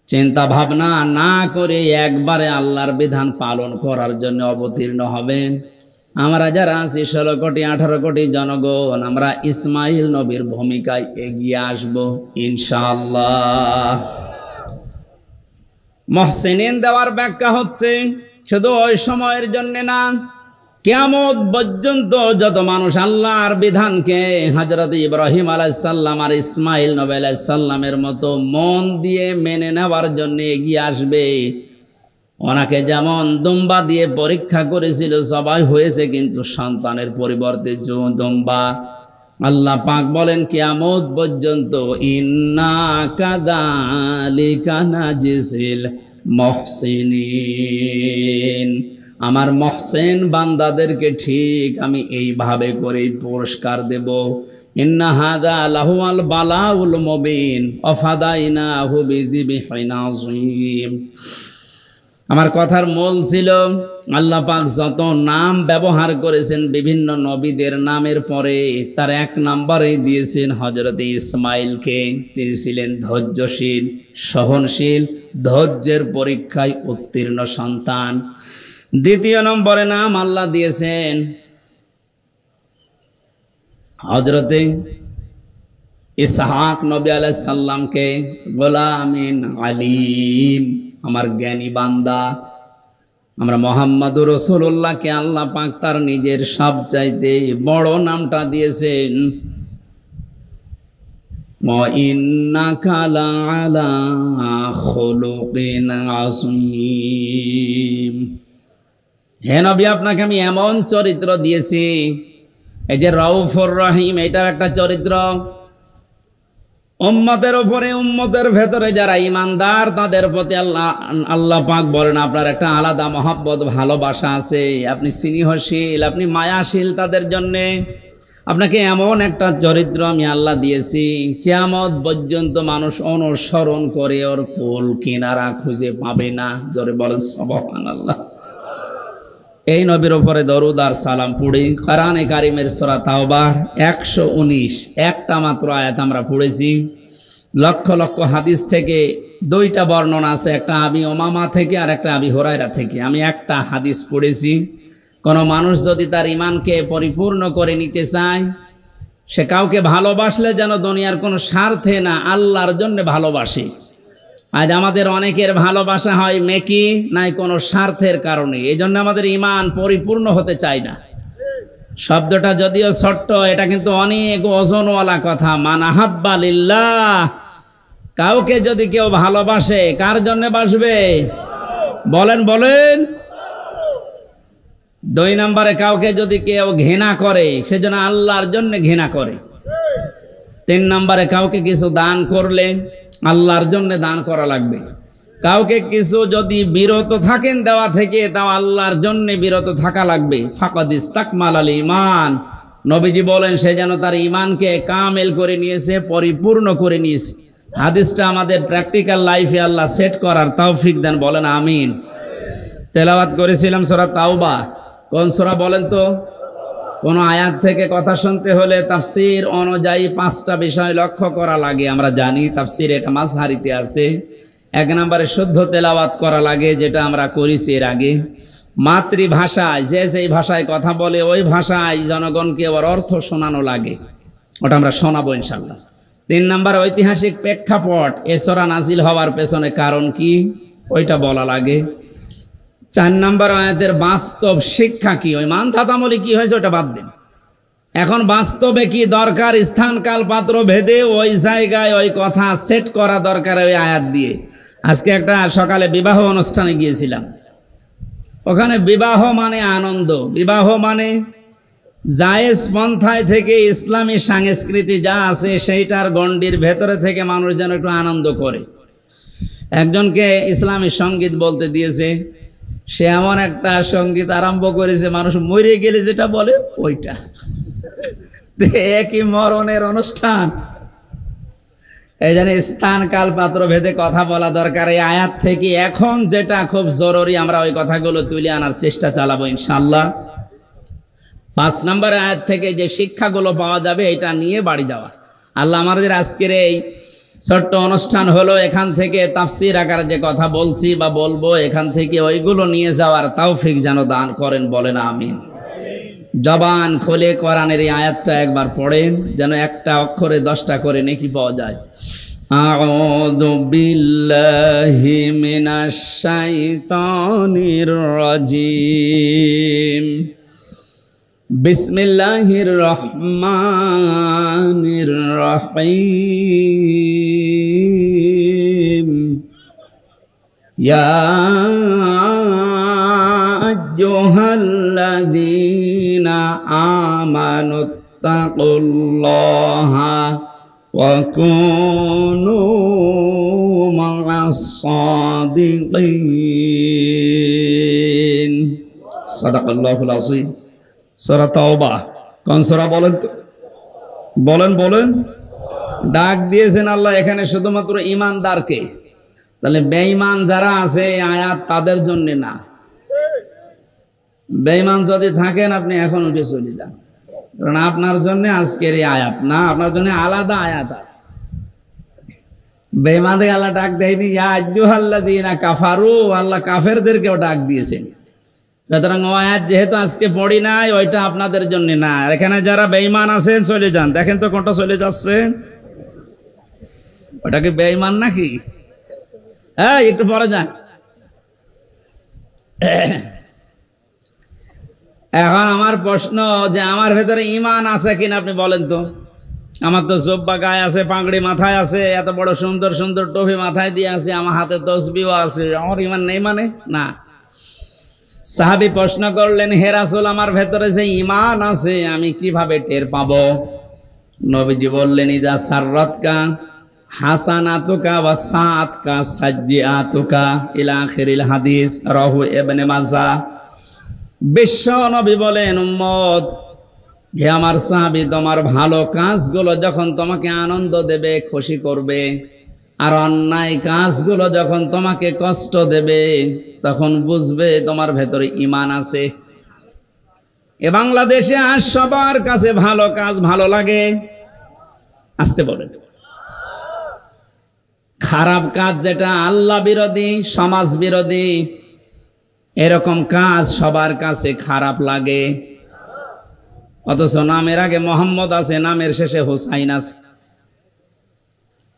চিন্তা ভাবনা না করে একবারে আল্লাহর বিধান পালন করার জন্য অবতীর্ণ হবেন। আমরা যারা আছি 16 কোটি 18 কোটি জনগণ, আমরা ইসমাইল নবীর ভূমিকায় এগিয়ে আসব ইনশাআল্লাহ। মুহসিনিন দেওয়ার ব্যাখ্যা হচ্ছে শুধু ওই সময়ের জন্য না, কিয়ামত পর্যন্ত যত মানুষ আল্লাহর বিধানকে হযরত ইব্রাহিম আলাইহিস সালাম আর ইসমাইল নবী আলাইহিস সালামের মতো মন দিয়ে মেনে নেওয়ার জন্য এগিয়ে আসবে, ওনাকে যেমন দুম্বা দিয়ে পরীক্ষা করেছিল সবাই হয়েছে, কিন্তু সন্তানের পরিবর্তে দুম্বা। আল্লাহ পাক বলেন কিয়ামত পর্যন্ত ইন্না কাযালিকা নাজিসিল মুহসিনিন, আমার মুহসিন বান্দাদেরকে ঠিক আমি এইভাবে করেই পুরস্কার দেব। ইন্না হাযা লাহুল বালাউল মুবিন ওয়াফাদাইনাহু বিযিবহিন আযীম। আমার কথার মূল ছিল আল্লাহ পাক যত নাম ব্যবহার করেছেন বিভিন্ন নবীদের নামের পরে, তার এক নম্বরে দিয়েছেন হযরত ইসমাইলকে। তিনি ছিলেন ধৈর্যশীল, সহনশীল, ধৈর্যের পরীক্ষায় উত্তীর্ণ সন্তান। দ্বিতীয় নম্বরে নাম আল্লাহ দিয়েছেন হযরতে ইসহাক নবী আলাইহিস সালামকে, গোলামিন আলিম, আমার জ্ঞানী বান্দা। আমরা মুহাম্মদুর রাসূলুল্লাহকে আল্লাহ পাক তার নিজের সবচাইতে বড় নামটা দিয়েছেন ওয়া ইন্নাকা লাআলা খুলুকিন আযীম। হে নবী, আপনাকে আমি এমন চরিত্র দিয়েছি, এই যে রাউফুর রহিম, এটাও একটা চরিত্র। উম্মতের উপরে, উম্মতের ভেতরে যারা ইমানদার তাদের প্রতি আল্লাহ পাক বলেন আপনার একটা আলাদা মহব্বত, ভালোবাসা আছে, আপনি স্নেহশীল, আপনি মায়াশীল তাদের জন্যে। আপনাকে এমন একটা চরিত্র আমি আল্লাহ দিয়েছি, কিয়ামত পর্যন্ত মানুষ অনুসরণ করে ওর কুল কিনারা খুঁজে পাবে না। জোরে বলেন সুবহানাল্লাহ। এই নবীর উপরে দরুদ আর সালাম পড়ি। কোরআনে কারিমের সূরা তাওবা 119 একটা মাত্র আয়াত আমরা পড়েছি। লক্ষ লক্ষ হাদিস থেকে দুইটা বর্ণনা আছে, একটা আবি উমামা থেকে আর একটা আবি হুরায়রা থেকে। আমি একটা হাদিস পড়েছি, কোনো মানুষ যদি তার ঈমানকে পরিপূর্ণ করে নিতে চায়, সে কাউকে ভালোবাসলে যেন দুনিয়ার কোনো স্বার্থে না, আল্লাহর জন্য ভালোবাসে। আজ আমাদের অনেকের ভালোবাসা হয় মেকি নাই কোনো স্বার্থের কারণে, এই জন্য আমাদের ঈমান পরিপূর্ণ হতে চায় না। শব্দটা যদিও ছোট্ট, এটা কিন্তু অনেক ওজনওয়ালা কথা। মান আহাব্বা লিল্লাহ, কাউকে যদি কেউ ভালোবাসে, কার জন্য বাসবে? বলেন বলেন। 2 নম্বরে কাউকে যদি কেউ ঘৃণা করে, সেজন্য আল্লাহর জন্য ঘৃণা করে। 3 নম্বরে কাউকে কিছু দান করলে আল্লাহর জন্য দান করা লাগবে। কাউকে কিছু যদি বিরত থাকেন দেওয়া থেকে, তাও আল্লাহর জন্য বিরত থাকা লাগবে। ফাকাদ ইস্তাকমালাল ঈমান, নবীজি বলেন সে যেন তার ঈমানকে কামেল করে নিয়েছে, পরিপূর্ণ করে নিয়েছে। হাদিসটা আমাদের প্র্যাকটিক্যাল লাইফে আল্লাহ সেট করার তৌফিক দেন, বলেন আমিন। তেলাওয়াত করেছিলাম সূরা তাওবা। কোন সূরা বলেন তো? কোন আয়াত থেকে কথা শুনতে হলে তাফসীর অনুযায়ী 5টা বিষয় লক্ষ্য করা লাগে। আমরা জানি তাফসীর এটা মাযহারিতে আছে। 1 নম্বরে শুদ্ধ তেলাওয়াত করা লাগে, যেটা আমরা করেছি এর আগে। মাতৃভাষায় যে যেই ভাষায় কথা বলে ওই ভাষায় জনগণকে ওর অর্থ শোনানো লাগে, ওটা আমরা শোনাবো ইনশাআল্লাহ। 3 নম্বর ঐতিহাসিক প্রেক্ষাপট, এ সূরা নাজিল হওয়ার পেছনে কারণ কি, ওইটা বলা লাগে। 4 নম্বর আয়াতের বাস্তব শিক্ষা কি, ওই মানধাতামলি কি হয়েছে ওটা বাদ দিন। এখন বাস্তবে কি দরকার, স্থান কাল পাত্র ভেদে ওই জায়গায় ওই কথা সেট করা দরকার ওই আয়াত দিয়ে। আজকে একটা সকালে বিবাহ অনুষ্ঠানে গিয়েছিলাম, ওখানে বিবাহ মানে আনন্দ, বিবাহ মানে জায়েজ পন্থায় থেকে ইসলামী সংস্কৃতি যা আছে সেইটার গণ্ডির ভেতরে থেকে মানুষ যেন একটু আনন্দ করে। একজনকে ইসলামী সঙ্গীত বলতে দিয়েছে, সে এমন একটা সঙ্গীত আরম্ভ করেছে, মানুষ মরে গেলে যেটা বলে ওইটা। একই মরণের অনুষ্ঠান। এই জন্য স্থান কাল পাত্র ভেদে কথা বলা দরকার। এই আয়াত থেকে এখন যেটা খুব জরুরি, আমরা ওই কথাগুলো তুলে আনার চেষ্টা চালাবো ইনশাআল্লাহ। 5 নম্বর আয়াত থেকে যে শিক্ষাগুলো পাওয়া যাবে এটা নিয়ে বাড়ি যাওয়া। আল্লাহ আমাদের আজকের এই ছোট্ট অনুষ্ঠান হলো, এখান থেকে তাফসীর আকারে যে কথা বলছি বা বলবো, এখান থেকে ওইগুলো নিয়ে যাওয়ার তৌফিক যেন দান করেন, বলেন আমিন। জবান খুলে কোরআনের এই আয়াতটা একবার পড়েন, যেন একটা অক্ষরে 10টা করে নেকি পাওয়া যায়। আউযু বিল্লাহি মিনাশ শাইতানির রাজিম। বিসমিল্লাহির রহমানির রহিম। ইয়া আইয়ুহাল্লাযীনা আমানুত্তাকুল্লাহা ওয়া কুনু মা'আস সাদিকিন। সাদাকাল্লাহুল আযীম। সূরা তাওবা। কোন সূরা বলেন তো? বলেন। ডাক দিয়েছেন আল্লাহ এখানে শুধুমাত্র ঈমানদারকে। তাহলে বেঈমান যারা আছে আয়াত তাদের জন্য না। বেঈমান যদি থাকেন আপনি এখন উঠে চলে যান, কারণ আপনার জন্য আজকের এই আয়াত না, আপনার জন্য আলাদা আয়াত আছে। বেঈমানদের আল্লাহ ডাক দেয়নি, ইয়া আইয়ুহাল্লাযীনা কাফারু, আল্লাহ কাফেরদেরকেও ডাক দিয়েছেন। সুতরাং ও আয়াত যেহেতু আজকে পড়ি নাই, ওইটা আপনাদের জন্য না। এখানে যারা বেঈমান আছেন চলে যান। দেখেন তো কোনটা চলে যাচ্ছে, ওটা কি বেঈমান নাকি? হ্যাঁ, একটু পরে যান। এখন আমার প্রশ্ন যে আমার ভেতরে ঈমান আছে কিনা আপনি বলেন তো। আমার তো জব্বা গায়ে আছে, পাগড়ি মাথায় আছে, এত বড় সুন্দর সুন্দর টুপি মাথায় দিয়ে আছে, আমার হাতে তসবিহ আছে, আমার ঈমান নেই মানে? না। সাহাবী প্রশ্ন করলেন, হে রাসূল, আমার ভেতরে যে ঈমান আছে আমি কিভাবে টের পাবো? নবীজি বললেন, ইজা সাররাতকা হাসানাতুকা ওয়া সাআতকা সাজ্জিআতুকা ইলা আখিরিল হাদিস, রাহু ইবনে মাজাহ। বিশ্ব নবী বলেন, উম্মত, হে আমার সাহাবী, তোমার ভালো কাজগুলো যখন তোমাকে আনন্দ দেবে, খুশি করবে, আর অন্যায় কাজগুলো যখন তোমাকে কষ্ট দেবে, তখন বুঝবে তোমার ভেতরে ঈমান আছে। এ বাংলাদেশে আজ সবার কাছে ভালো কাজ ভালো লাগে, আসতে বলেন। খারাপ কাজ যেটা আল্লাহ বিরোধী, সমাজ বিরোধী, এরকম কাজ সবার কাছে খারাপ লাগে। অথচ নামের আগে মোহাম্মদ আছে, নামের শেষে হোসাইন আছে।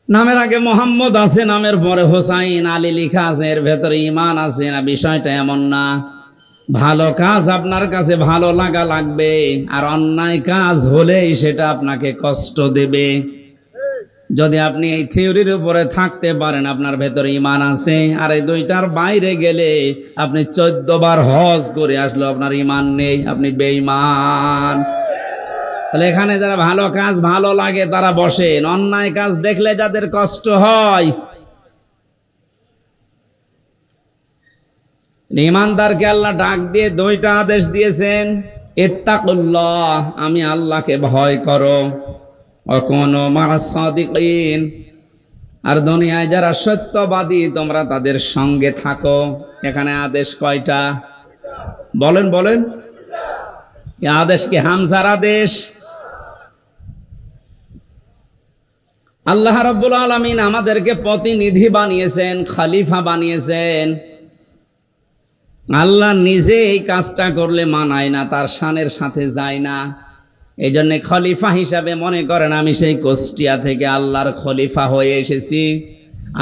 নামের আগে মোহাম্মদ আছে, নামের পরে হোসাইন আলী লেখা আছে, এর ভেতরে ঈমান আছে না? বিষয়টা এমন না। ভালো কাজ আপনার কাছে ভালো লাগা লাগবে, আর অন্যায় কাজ হলেই সেটা আপনাকে কষ্ট দেবে। যদি আপনি এই থিওরির উপরে থাকতে পারেন আপনার ভেতরে ঈমান আছে, আর এই দুইটার বাইরে গেলে আপনি 14 বার হজ করে আসলো আপনার ঈমান নেই, আপনি বেঈমান। তাহলে এখানে যারা ভালো কাজ ভালো লাগে তারা বসেন, অন্যায় কাজ দেখলে যাদের কষ্ট হয়, ঈমানদারকে আল্লাহ ডাক দিয়ে 2টা আদেশ দিয়েছেন। ইত্তাকুল্লাহ, আমি আল্লাহকে ভয় করো, ওয়া কুনু মা'আস সাদিকিন, আর দুনিয়ায় যারা সত্যবাদী তোমরা তাদের সঙ্গে থাকো। এখানে আদেশ কয়টা বলেন? এই আদেশ কি হামজার আদেশ? আল্লাহ রাব্বুল আলামিন আমাদেরকে প্রতিনিধি বানিয়েছেন, খলিফা বানিয়েছেন। আল্লাহ নিজে এই কাজটা করলে মানায় না, তার শানের সাথে যায় না। এই জন্য খলিফা হিসাবে মনে করেন আমি সেই কুষ্টিয়া থেকে আল্লাহর খলিফা হয়ে এসেছি।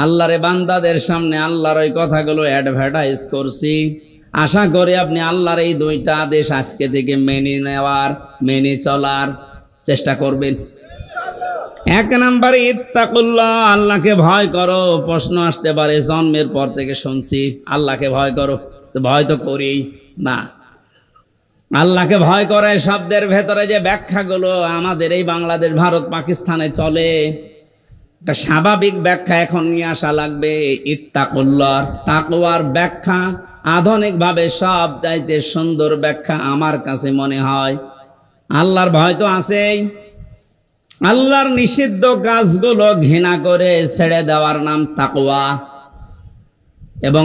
আল্লাহর বান্দাদের সামনে আল্লাহর ওই কথাগুলো অ্যাডভার্টাইজ করছি। আশা করি আপনি আল্লাহর এই 2টা আদেশ আজকে থেকে মেনে চলার চেষ্টা করবেন। 1 নম্বরে ইত্তাকুল্লাহ, আল্লাহকে ভয় করো। প্রশ্ন আসতে পারে, জন্মের পর থেকে শুনছি আল্লাহকে ভয় করো, তো ভয় তো করি না। আল্লাহকে ভয় করে শব্দের ভেতরে যে ব্যাখ্যাগুলো আমাদের এই বাংলাদেশ, ভারত, পাকিস্তানে চলে, একটা স্বাভাবিক ব্যাখ্যা এখন নিয়ে আসা লাগবে। ইত্তাকুল্লাহ, তাকওয়ার ব্যাখ্যা আধুনিকভাবে সব চাইতে সুন্দর ব্যাখ্যা আমার কাছে মনে হয়, আল্লাহর ভয় তো আছেই, আল্লাহর নিষিদ্ধ কাজগুলো ঘৃণা করে ছেড়ে দেওয়ার নাম তাকওয়া। এবং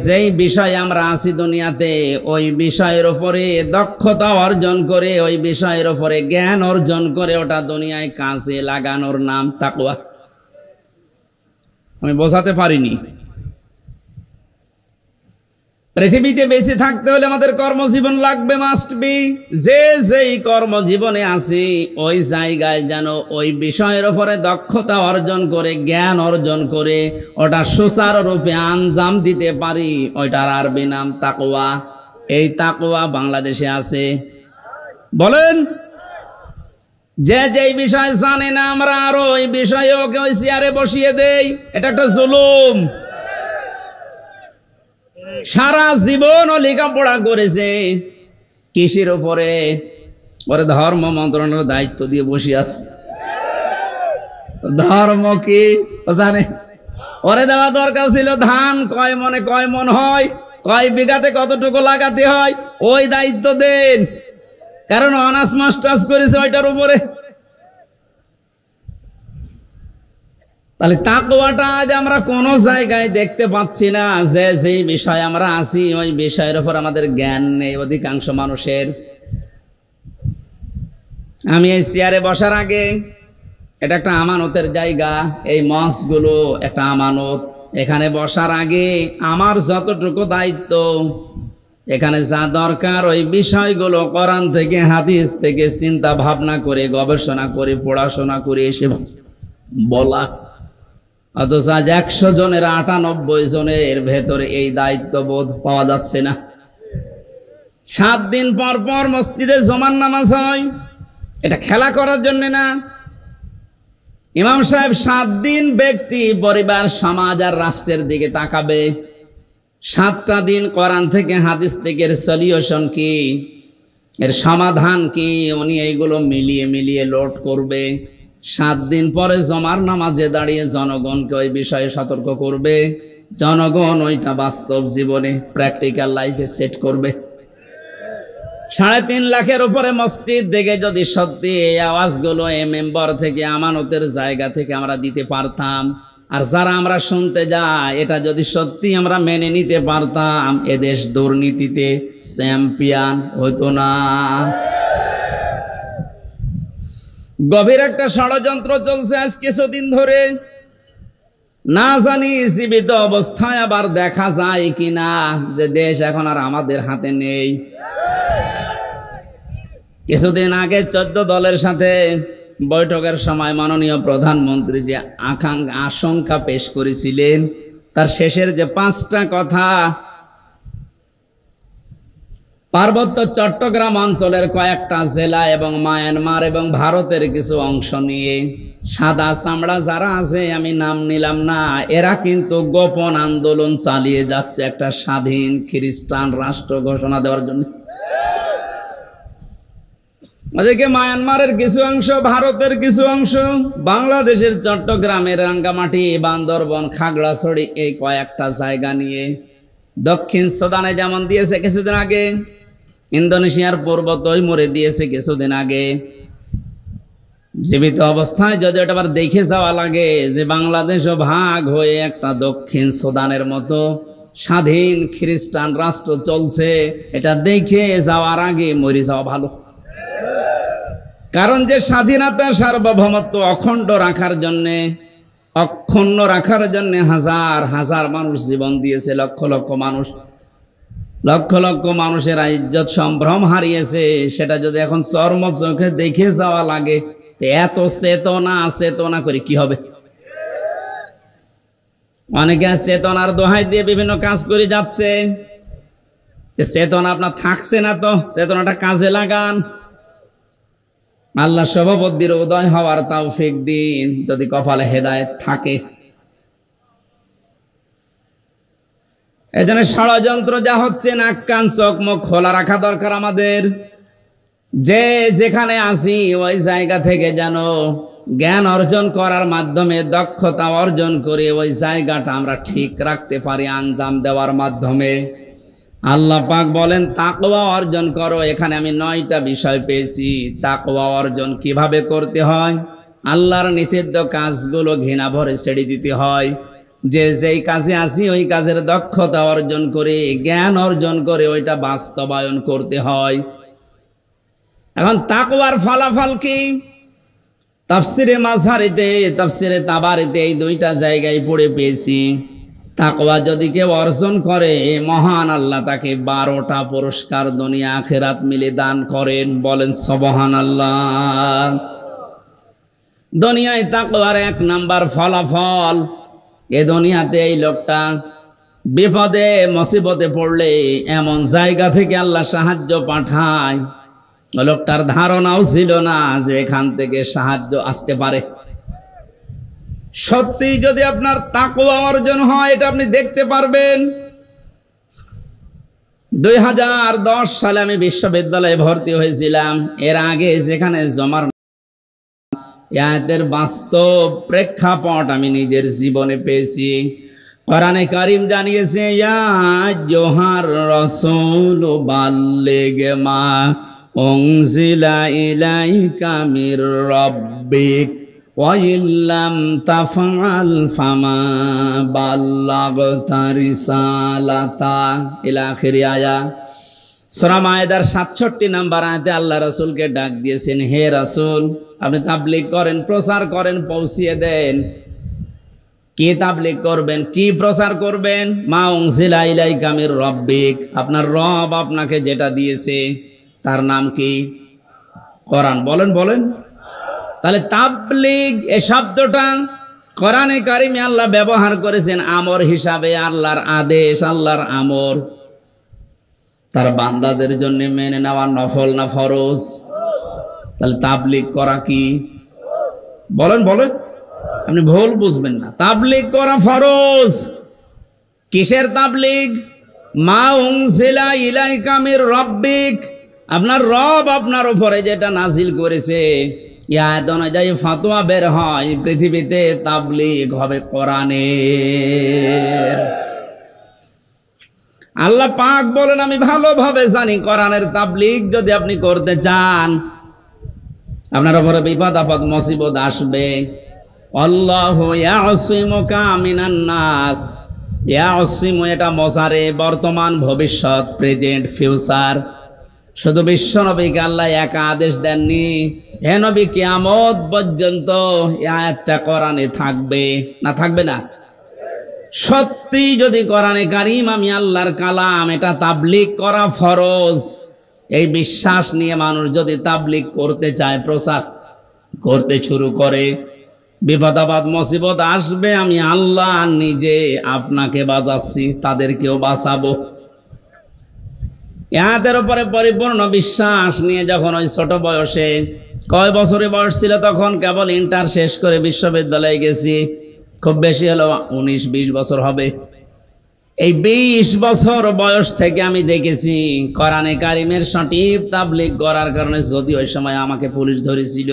যেই বিষয় আমরা আছি দুনিয়াতে, ওই বিষয়ের উপরে দক্ষতা অর্জন করে, ওই বিষয়ের উপরে জ্ঞান অর্জন করে ওটা দুনিয়ায় কাজে লাগানোর নাম তাকওয়া। আমি বোঝাতে পারিনি। পৃথিবীতে বেঁচে থাকতে হলে আমাদের কর্মজীবন লাগবে, মাস্ট বি। যেই কর্মজীবনে আছি ওই জায়গায় যেন ওই বিষয়ের উপরে দক্ষতা অর্জন করে, জ্ঞান অর্জন করে ওটা সুচারুরূপে আঞ্জাম দিতে পারি, ওইটার আরবি নাম তাকওয়া। এই তাকওয়া বাংলাদেশে আছে? বলেন। যেই বিষয় জানে না আমরা আরো ওই বিষয়ে ওকে ওই চেয়ারে বসিয়ে দেই, এটা একটা জুলুম। সারা জীবন ও লেখাপড়া করেছে কৃষির উপরে, ওরে ধর্ম মন্ত্রণালয়ের দায়িত্ব দিয়ে বসে আছে। ধর্ম কি জানে? ওরে দেওয়া দরকার ছিল ধান কয় মনে কয় মন হয়, কয় বিঘাতে কতটুকু লাগাতে হয়, ওই দায়িত্ব দেন। কারণ অনার্স মাস্টার্স করেছে ওইটার উপরে। তাহলে তাকওয়াটা আজ আমরা কোন জায়গায় দেখতে পাচ্ছি না। যেই বিষয় আমরা আছি ওই বিষয়ের উপর আমাদের জ্ঞান নেই অধিকাংশ মানুষের। আমি এই চেয়ারে বসার আগে, এটা একটা আমানতের জায়গা, এই মঞ্চগুলো একটা আমানত। এখানে বসার আগে আমার যতটুকু দায়িত্ব, এখানে যা দরকার ওই বিষয়গুলো কোরআন থেকে হাদিস থেকে চিন্তা ভাবনা করে গবেষণা করে পড়াশোনা করে এসে বলা। অথচ আজ 100 জনের 98 জনের ভেতরে এই দায়িত্ববোধ পাওয়া যাচ্ছে না। 7 দিন পর পর মসজিদে জুমার নামাজ হয়, এটা খেলা করার জন্য না। ইমাম সাহেব 7 দিন ব্যক্তি, পরিবার, সমাজ আর রাষ্ট্রের দিকে তাকাবে। 7টা দিন কোরআন থেকে হাদিস থেকে এর সলিউশন কি, এর সমাধান কি, উনি এইগুলো মিলিয়ে মিলিয়ে লোড করবে। 7 দিন পরে জমার নামাজে দাঁড়িয়ে জনগণকে ওই বিষয়ে সতর্ক করবে। জনগণ ওইটা বাস্তব জীবনে প্র্যাকটিক্যাল লাইফে সেট করবে। 3.5 লাখের উপরে মসজিদ দেখে যদি সত্যি এই আওয়াজগুলো এই মেম্বার থেকে আমানতের জায়গা থেকে আমরা দিতে পারতাম, আর যারা আমরা শুনতে যাই এটা যদি সত্যি আমরা মেনে নিতে পারতাম, এদেশ দুর্নীতিতে চ্যাম্পিয়ন হতো না। গভীর একটা ষড়যন্ত্র চলছে আজ কিছুদিন ধরে, না জানি জীবিত অবস্থায় আবার দেখা যায় কিনা যে দেশ এখন আর আমাদের হাতে নেই। কিছুদিন আগে 14 দলের সাথে বৈঠকের সময় মাননীয় প্রধানমন্ত্রী যে আশঙ্কা পেশ করেছিলেন, তার শেষের যে 5টা কথা, পার্বত্য চট্টগ্রাম অঞ্চলের কয়েকটা জেলা এবং মায়ানমার এবং ভারতের কিছু অংশ নিয়ে সাদা চামড়া যারা আছে, আমি নাম নিলাম না, এরা কিন্তু গোপন আন্দোলন চালিয়ে যাচ্ছে একটা স্বাধীন খ্রিস্টান রাষ্ট্র ঘোষণা দেওয়ার জন্য। ওদিকে মায়ানমারের কিছু অংশ, ভারতের কিছু অংশ, বাংলাদেশের চট্টগ্রামের রাঙ্গামাটি, বান্দরবন, খাগড়াছড়ি, এই কয়েকটা জায়গা নিয়ে, দক্ষিণ সুদানে যেমন দিয়েছে কিছুদিন আগে, ইন্দোনেশিয়ার পূর্ব তৈমুরে দিয়েছে কিছুদিন আগে। জীবিত অবস্থায় যদি এটা আবার দেখে যাওয়া লাগে যে বাংলাদেশও ভাগ হয়ে একটা দক্ষিণ সুদানের মতো স্বাধীন খ্রিস্টান রাষ্ট্র চলছে, এটা দেখে যাওয়ার আগে মরে যাওয়া ভালো। কারণ যে স্বাধীনতা, সার্বভৌমত্ব অখণ্ড রাখার জন্যে, অক্ষুণ্ণ রাখার জন্য হাজার হাজার মানুষ জীবন দিয়েছে, লক্ষ লক্ষ মানুষ, লক্ষ লক্ষ মানুষের ইজ্জত সম্ভ্রম হারিয়েছে, সেটা যদি এখন চর্ম চোখে দেখে যাওয়া লাগে, এত চেতনা করে কি হবে? অনেকে চেতনার দোহাই দিয়ে বিভিন্ন কাজ করে যাচ্ছে। চেতনা আপনার থাকছে না, তো চেতনাটা কাজে লাগান। আল্লাহ সভাপতির উদয় হওয়ার তৌফিক দিন যদি কপালে হেদায়েত থাকে। এজন্য ষড়যন্ত্র যা হচ্ছে, নাক কান চোখ মুখ খোলা রাখা দরকার আমাদের। যে যেখানে আসি ওই জায়গা থেকে যেন জ্ঞান অর্জন করার মাধ্যমে, দক্ষতা অর্জন করে ওই জায়গাটা আমরা ঠিক রাখতে পারি আঞ্জাম দেওয়ার মাধ্যমে। আল্লাহ পাক বলেন তাকওয়া অর্জন করো। এখানে আমি 9টা বিষয় পেয়েছি। তাকওয়া অর্জন কিভাবে করতে হয়? আল্লাহর নিষিদ্ধ কাজগুলো ঘৃণা ভরে ছেড়ে দিতে হয়। যে যেই কাজে আসি ওই কাজের দক্ষতা অর্জন করে, জ্ঞান অর্জন করে ওইটা বাস্তবায়ন করতে হয়। এখন তাকওয়ার ফলাফল কি? তাফসিরে মাঝহারিতে, তাফসিরে তাবারিতে এই 2টা জায়গায় পড়ে পেয়েছি। তাকওয়া যদি কেউ অর্জন করে, মহান আল্লাহ তাকে 12টা পুরস্কার দুনিয়া আখিরাত মিলে দান করেন। বলেন সুবহানাল্লাহ। দুনিয়ায় তাকওয়ার 1 নাম্বার ফলাফল, এ দুনিয়াতে এই লোকটা বিপদে মুসিবতে পড়লে এমন জায়গা থেকে আল্লাহ সাহায্য পাঠায়, ওই লোকটার ধারণাও ছিল না যে এখান থেকে সাহায্য আসতে পারে। সত্যি যদি আপনার তাকওয়া অর্জন হয়, এটা আপনি দেখতে পারবেন। 2010 সালে আমি বিশ্ববিদ্যালয়ে ভর্তি হয়েছিলাম। এর আগে যেখানে জমার আয়াতের বাস্তব প্রেক্ষাপট আমি নিজের জীবনে পেয়েছি। কোরআনে কারীম জানিয়েছে, ইয়া আইয়ুহার রাসূল বাল্লিগ মা উনজিলা ইলাইকা মির রাব্বিক ওয়া ইল্লাম তাফআল ফামা বাল্লাগতা রিসালাতা ইলা আখির আয়া। সূরা মায়েদার 67 নম্বর আয়াতে আল্লাহ রাসূলকে ডাক দিয়েছেন, হে রাসূল, আপনি তাবলীগ করেন, প্রচার করেন, পৌঁছিয়ে দেন। কি তাবলীগ করবেন, কি প্রচার করবেন? মা উনজিলা ইলাইকা মির রাব্বিক, আপনার রব আপনাকে যেটা দিয়েছে তার নাম কি? কোরআন। বলেন বলেন। তাহলে তাবলীগ এই শব্দটা কোরআনে কারিমে আল্লাহ ব্যবহার করেছেন আমর হিসাবে। আল্লাহর আদেশ, আল্লাহর আমর, তার বান্দাদের জন্য মেনে নেওয়া নফল না ফরজ? তাহলে তাবলীগ করা কি? বলেন বলেন, আপনি ভুল বুঝবেন না। তাবলীগ করা ফরজ। কিসের তাবলীগ? মা উনজিলা ইলাইকা মির রাব্বিক, আপনার রব আপনার উপরে যেটা নাজিল করেছে, আয়াত অনুযায়ী ফতোয়া বের হয়, পৃথিবীতে তাবলীগ হবে কোরআনের। আল্লাহ পাক বলেন, আমি ভালোভাবে জানি কোরআনের তাবলীগ যদি আপনি করতে চান, আপনার উপরে বিপদ আপদ মুসিবত আসবে। আল্লাহু ইয়াসিমুকা মিনান নাস। ইয়াসিমু এটা মজারে, বর্তমান, ভবিষ্যৎ, প্রেজেন্ট, ফিউচার। শুধু বিশ্ব নবীকে আল্লাহ একা আদেশ দেননি, হে নবী কিয়ামত পর্যন্ত এই আয়াতটা কোরআনে থাকবে না? থাকবে না? সত্যি যদি কোরআনে কারীম আমি আল্লাহর কালাম, এটা তাবলীগ করা ফরজ, এই বিশ্বাস নিয়ে মানুষ যদি তাবলীগ করতে চায়, প্রচার করতে শুরু করে, বিপদ আপদ মুসিবত আসবে, আমি আল্লাহ নিজে আপনাকে বাঁচাচ্ছি, তাদেরকেও বাঁচাবো। এদের উপরে পরিপূর্ণ বিশ্বাস নিয়ে যখন ওই ছোট বয়সে, কয় বছরে বয়স ছিল তখন? কেবল ইন্টার শেষ করে বিশ্ববিদ্যালয়ে গেছি, খুব বেশি হলো 19-20 বছর হবে। এই 20 বছর বয়স থেকে আমি দেখেছি কোরআনে কারিমের সঠিক তাবলীগ করার কারণে, যদি ওই সময় আমাকে পুলিশ ধরেছিল,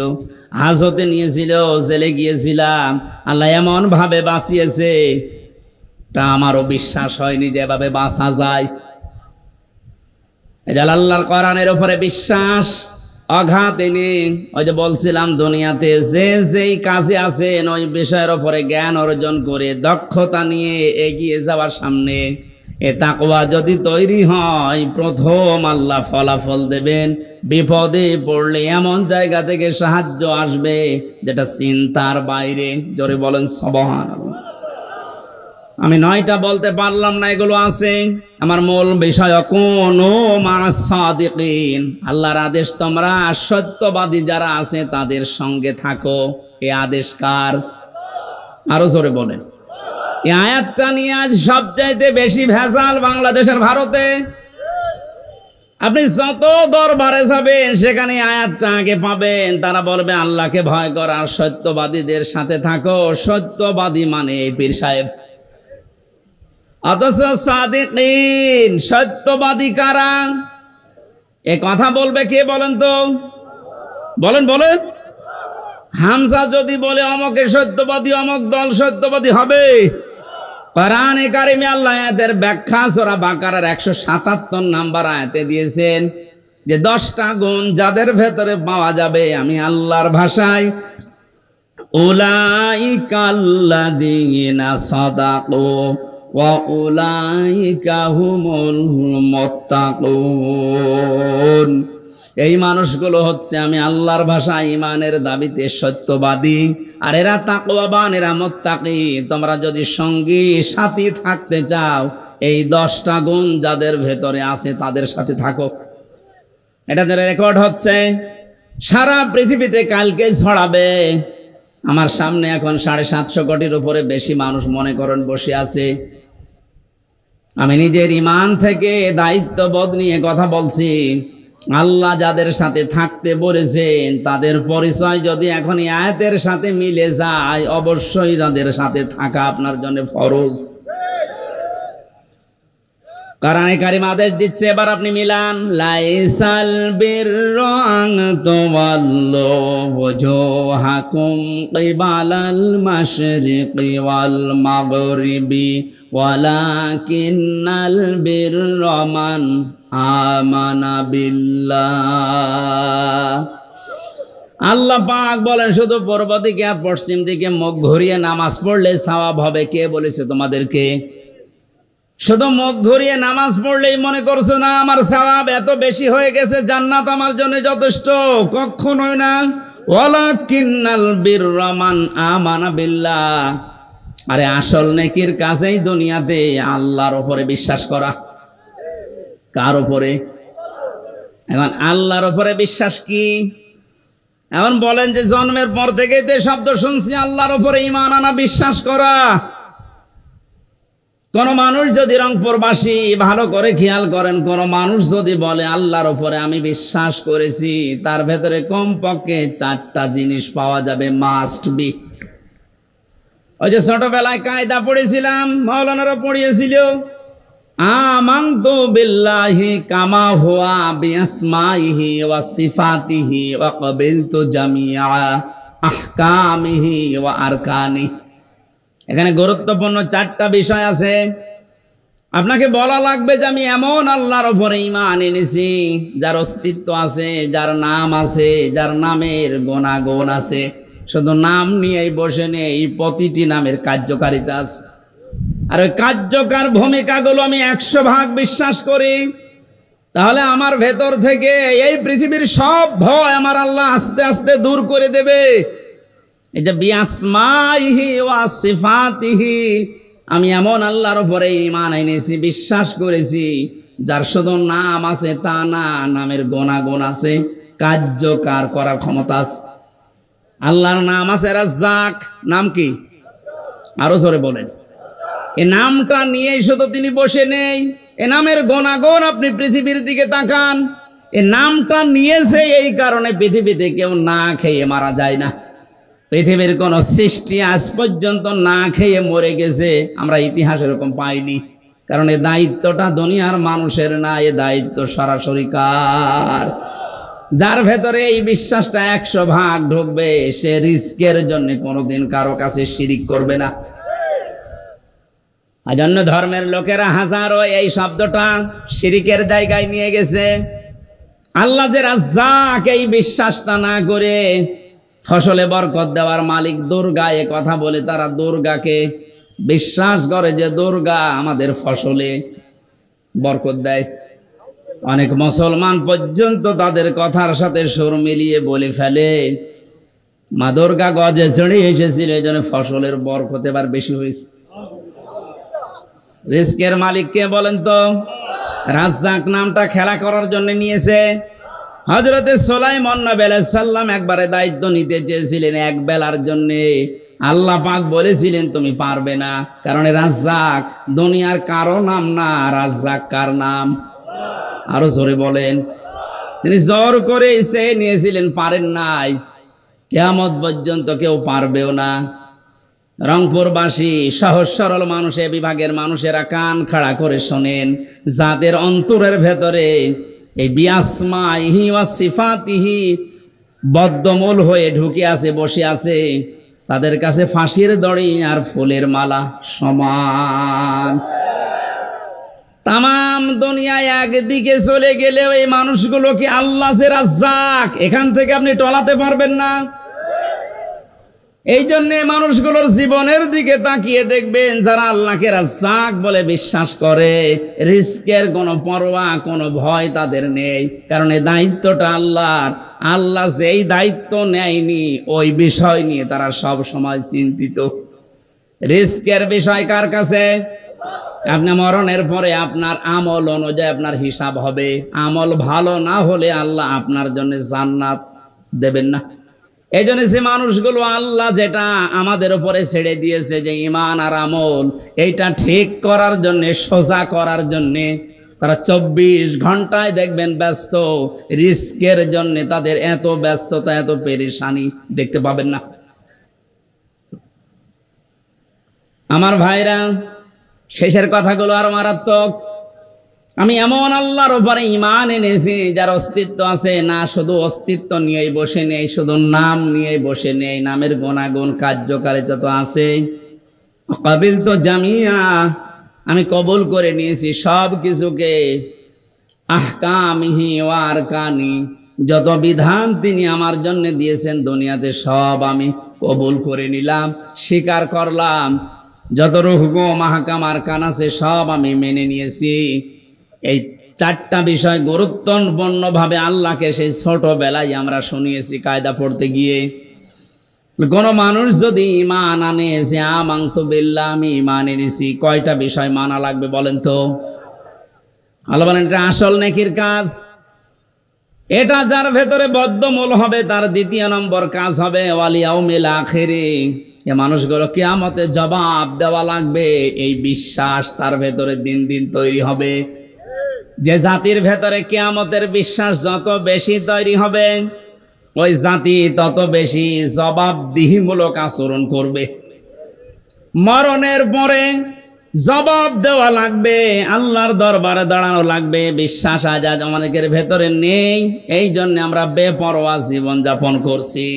হাজতে নিয়েছিল, জেলে গিয়েছিলাম, আল্লাহ এমন ভাবে বাঁচিয়েছে, তা আমারও বিশ্বাস হয়নি যে এভাবে বাঁচা যায়। আল্লাহর কোরআনের উপরে বিশ্বাস অগাধ এনে, ওই যে বলছিলাম, দুনিয়াতে যে যেই কাজে আছেন ওই বিষয়ের উপরে জ্ঞান অর্জন করে দক্ষতা নিয়ে এগিয়ে যাওয়ার সামনে এ তাকওয়া যদি তৈরি হয়, প্রথম আল্লাহ ফলাফল দেবেন। বিপদে পড়লে এমন জায়গা থেকে সাহায্য আসবে যেটা চিন্তার বাইরে। জোরে বলেন সুবহানাল্লাহ। আমি 9টা বলতে পারলাম না, এগুলো আছে। আমার মূল বিষয় কুনু মা'আস সাদিকিন, আল্লাহর আদেশ তোমরা সত্যবাদী যারা আছে তাদের সঙ্গে থাকো। এই আদেশ কার? আরো জোরে বলেন। এই আয়াতটা নিয়ে আজ সবচাইতে বেশি ভেজাল বাংলাদেশের, ভারতে। আপনি যত দরবারে যাবেন সেখানে আয়াতটা আগে পাবেন। তারা বলবে আল্লাহকে ভয় কর আর সত্যবাদীদের সাথে থাকো। সত্যবাদী মানে এই পীর সাহেব। অথচ সাদিকিন, সত্যবাদী কারা? এ কথা বলবে কে বলেন তো? বলেন বলেন। হামজা যদি বলে অমকে সত্যবাদী, অমক দল সত্যবাদী হবে? কোরআনে কারিমে আল্লাহ আয়াতের ব্যাখ্যা সূরা বাকারার 177 নম্বর আয়াতে দিয়েছেন যে 10টা গুণ যাদের ভেতরে পাওয়া যাবে আমি আল্লাহর ভাষায় উলাইকাল্লাযীনা সাদাকু ওয়া উলাইকা হুমুল মুত্তাকুন, এই মানুষগুলো হচ্ছে আমি আল্লাহর ভাষায় ঈমানের দাবিতে সত্যবাদী, আর এরা তাকওয়াবান, এরা মুত্তাকি। তোমরা যদি সঙ্গী সাথী থাকতে চাও এই 10টা গুণ যাদের ভেতরে আছে তাদের সাথে থাকো। এটা রেকর্ড হচ্ছে সারা পৃথিবীতে, কালকে ছড়াবে। আমার সামনে এখন 750 কোটির উপরে বেশি মানুষ মনে করেন বসে আছে। আমি নিজের ঈমান থেকে দায়িত্ববোধ নিয়ে কথা বলছি। আল্লাহ যাদের সাথে থাকতে বলেছেন তাদের পরিচয় যদি এখন এই আয়াতের সাথে মিলে যায়, অবশ্যই যাদের সাথে থাকা আপনার জন্য ফরজ। কোরআনে কারীম আদেশ দিচ্ছে, এবার আপনি মিলান। লাইসাল বিররা আন তুওয়াল্লু ওয়াজহাকুম কিবালাল মাশরিকি ওয়াল মাগরিবি ওয়ালাকিন্নাল বিররা মান আমানা বিল্লাহ। আল্লাহ পাক বলেন শুধু পূর্ব দিকে আর পশ্চিম দিকে মুখ ঘুরিয়ে নামাজ পড়লে সওয়াব হবে। কে বলেছে তোমাদেরকে? শুধু মুখ ঘুরিয়ে নামাজ পড়লেই মনে করছো না আমার সওয়াব এত বেশি হয়ে গেছে, জান্নাত আমার জন্য যথেষ্ট? কখনোই না। ওয়ালাকিন্নাল বিররা মান আমানা বিল্লাহ। আরে আসল নেকির কাজেই দুনিয়াতে আল্লাহর উপরে বিশ্বাস করা। কার উপরে? এখন আল্লাহর উপরে বিশ্বাস কি? এখন বলেন যে জন্মের পর থেকেই তো শব্দ শুনছি আল্লাহর উপরে ঈমান আনা, বিশ্বাস করা। কোন মানুষ যদি রংপুরবাসী ভালো করে খেয়াল করেন, কোন মানুষ যদি বলে আল্লাহর উপরে আমি বিশ্বাস করেছি, তার ভেতরে কমপক্ষে 4টা জিনিস পাওয়া যাবে, মাস্ট বি। ওই যে ছোটবেলায় কায়দা পড়েছিলাম, মাওলানারা পড়িয়েছিল, আমানতু বিল্লাহি কামা হুয়া বিআসমাইহি ওয়া সিফাতিহি ওয়া ক্বাবিলতু জামিআ আহকামিহি ওয়া আরকানিহি। এখানে গুরুত্বপূর্ণ 4টা বিষয় আছে। আপনাকে বলা লাগবে যে আমি এমন আল্লাহর উপরে ঈমান এনেছি যার অস্তিত্ব আছে, যার নাম আছে, যার নামের গুণাগুণ আছে। শুধু নাম নিয়েই বসে নেই, প্রতিটি নামের কার্যকারিতা আছে। আর ওই কার্যকর ভূমিকাগুলো আমি 100% বিশ্বাস করি। তাহলে আমার ভেতর থেকে এই পৃথিবীর সব ভয় আমার আল্লাহ আস্তে আস্তে দূর করে দেবে। এই যে বিআসমাইহি ওয়া সিফাতিহি, আমি এমন আল্লাহর উপরে ঈমান এনেছি, বিশ্বাস করেছি যার শুধু নাম আছে তা না, নামের গুণাগুণ আছে, কার্যকর করার ক্ষমতা আছে। আল্লাহর নাম আছে রাজ্জাক। নাম কি? আরো জোরে বলেন। এই নামটা নিয়েই শুধু তিনি বসে নেই, এ নামের গুণাগুণ আপনি পৃথিবীর দিকে তাকান। এই নামটা নিয়েছে এই কারণে পৃথিবীতে কেউ না খেয়ে মারা যায় না। পৃথিবীর কোন সৃষ্টি আজ পর্যন্ত না খেয়ে মরে গেছে আমরা ইতিহাস এরকম পাইনি। কারণ এই দায়িত্বটা দুনিয়ার মানুষের না, এ দায়িত্ব সরাসরি কার? যার ভেতরে এই বিশ্বাসটা 100% ঢুকবে, সে রিস্কের জন্য কোনোদিন কারো কাছে শিরিক করবে না। আজন্য ধর্মের লোকেরা হাজারো এই শব্দটা শিরিকের জায়গায় নিয়ে গেছে। আল্লাহ যে রাজ্জাক, এই বিশ্বাসটা না করে ফসলে বরকত দেওয়ার মালিক দুর্গা এ কথা বলে তারা দুর্গাকে বিশ্বাস করে যে দুর্গা আমাদের ফসলে বরকত দেয়। অনেক মুসলমান পর্যন্ত তাদের কথার সাথে সুর মিলিয়ে বলে ফেলে মা দুর্গা গজে চড়ে এসেছিল, এই জন্য ফসলের বরকত এবার বেশি হয়েছে। রিস্কের মালিক কে বলেন তো? রাজ্জাক নামটা খেলা করার জন্য নিয়েছে। হযরতে সুলাইমান নবী আলাইহিস সালাম একবারে দায়িত্ব নিতে চেয়েছিলেন এক বেলার জন্য। আল্লাহ পাক বলেছিলেন তুমি পারবে না, কারণ রাজ্জাক দুনিয়ার কারো নাম না, রাজ্জাক কার নাম? আরো জোরে বলেন। তিনি জোর করে এসে নিয়েছিলেন, পারেন নাই, কিয়ামত পর্যন্ত কেউ পারবেও না। রংপুরবাসী সহজ সরল মানুষ, এ বিভাগের মানুষেরা কান খাড়া করে শোনেন, যাদের অন্তরের ভেতরে এই বিআসমাইহি ওয়া সিফাতিহি বদ্ধমূল হয়ে ঢুকে আছে, বসে আছে, তাদের কাছে ফাঁসির দড়ি আর ফুলের মালা সমান। তাম দুনিয়ায় একদিকে চলে গেলে এই মানুষগুলো কি আল্লাহ যে রাজ্জাক, এখান থেকে আপনি টলাতে পারবেন না। এই জন্য মানুষগুলোর জীবনের দিকে তাকিয়ে দেখবেন, যারা আল্লাহকে রাজ্জাক বলে বিশ্বাস করে, রিস্কের কোনো পরোয়া কোনো ভয় তাদের নেই, কারণ এই দায়িত্বটা আল্লাহর। আল্লাহ যেই দায়িত্ব নেয়নি ওই বিষয় নিয়ে তারা সব সময় চিন্তিত। রিস্কের বিষয় কার কাছে? আপনি মরণের পরে আপনার আমল অনুযায়ী আপনার হিসাব হবে। আমল ভালো না হলে আল্লাহ আপনার জন্য জান্নাত দেবেন না। এই জন্য যে মানুষগুলো আল্লাহ যেটা আমাদের উপরে ছেড়ে দিয়েছে যে ঈমান আর আমল, এইটা ঠিক করার জন্য, সোজা করার জন্য তারা 24 ঘন্টায় দেখবেন ব্যস্ত। রিস্কের জন্য তাদের এত ব্যস্ততা, এত পেরেশানি দেখতে পাবেন না। আমার ভাইরা, শেষের কথাগুলো আর মারাত্মক। আমি এমন আল্লাহর উপরে ঈমান এনেছি যার অস্তিত্ব আছে, না শুধু অস্তিত্ব নিয়েই বসে নেই, শুধু নাম নিয়েই বসে নেই, নামের গুণাগুণ কার্যকারিতা তো আছে। কাবিল তো জামিয়া, আমি কবুল করে নিয়েছি সব কিছুকে। আহকামিহি ওয়া আরকানি, যত বিধান তিনি আমার জন্য দিয়েছেন দুনিয়াতে সব আমি কবুল করে নিলাম, স্বীকার করলাম। যত হুকুম মাহকাম আরকান আছে সব আমি মেনে নিয়েছি। এই 4টা বিষয় গুরুত্বপূর্ণভাবে আল্লাহকে সেই ছোটবেলায় আমরা শুনিয়েছি কায়দা পড়তে গিয়ে। কোন মানুষ যদি ঈমান আনে যে আমানতু বিল্লাহ, আমি ঈমান এনেছি, কয়টা বিষয় মানা লাগবে বলেন তো? আল্লাহ বলেন এটা আসল নেকির কাজ। এটা যার ভেতরে বদ্ধমূল হবে তার 2 নম্বর কাজ হবে ওয়াল ইয়াউমিল আখিরি। এ মানুষগুলো কিয়ামতে জবাব দেওয়া লাগবে, এই বিশ্বাস তার ভেতরে দিন দিন তৈরি হবে। যে জাতির ভেতরে কিয়ামতের বিশ্বাস যত বেশি তৈরি হবে, ওই জাতি তত বেশি জবাবদিহিমূলক আচরণ করবে। মরণের পরে জবাব দেওয়া লাগবে, আল্লাহর দরবারে দাঁড়ানো লাগবে। বিশ্বাস আজ অনেকের ভেতরে নেই, এই জন্য আমরা বেপরোয়া জীবন যাপন করছি।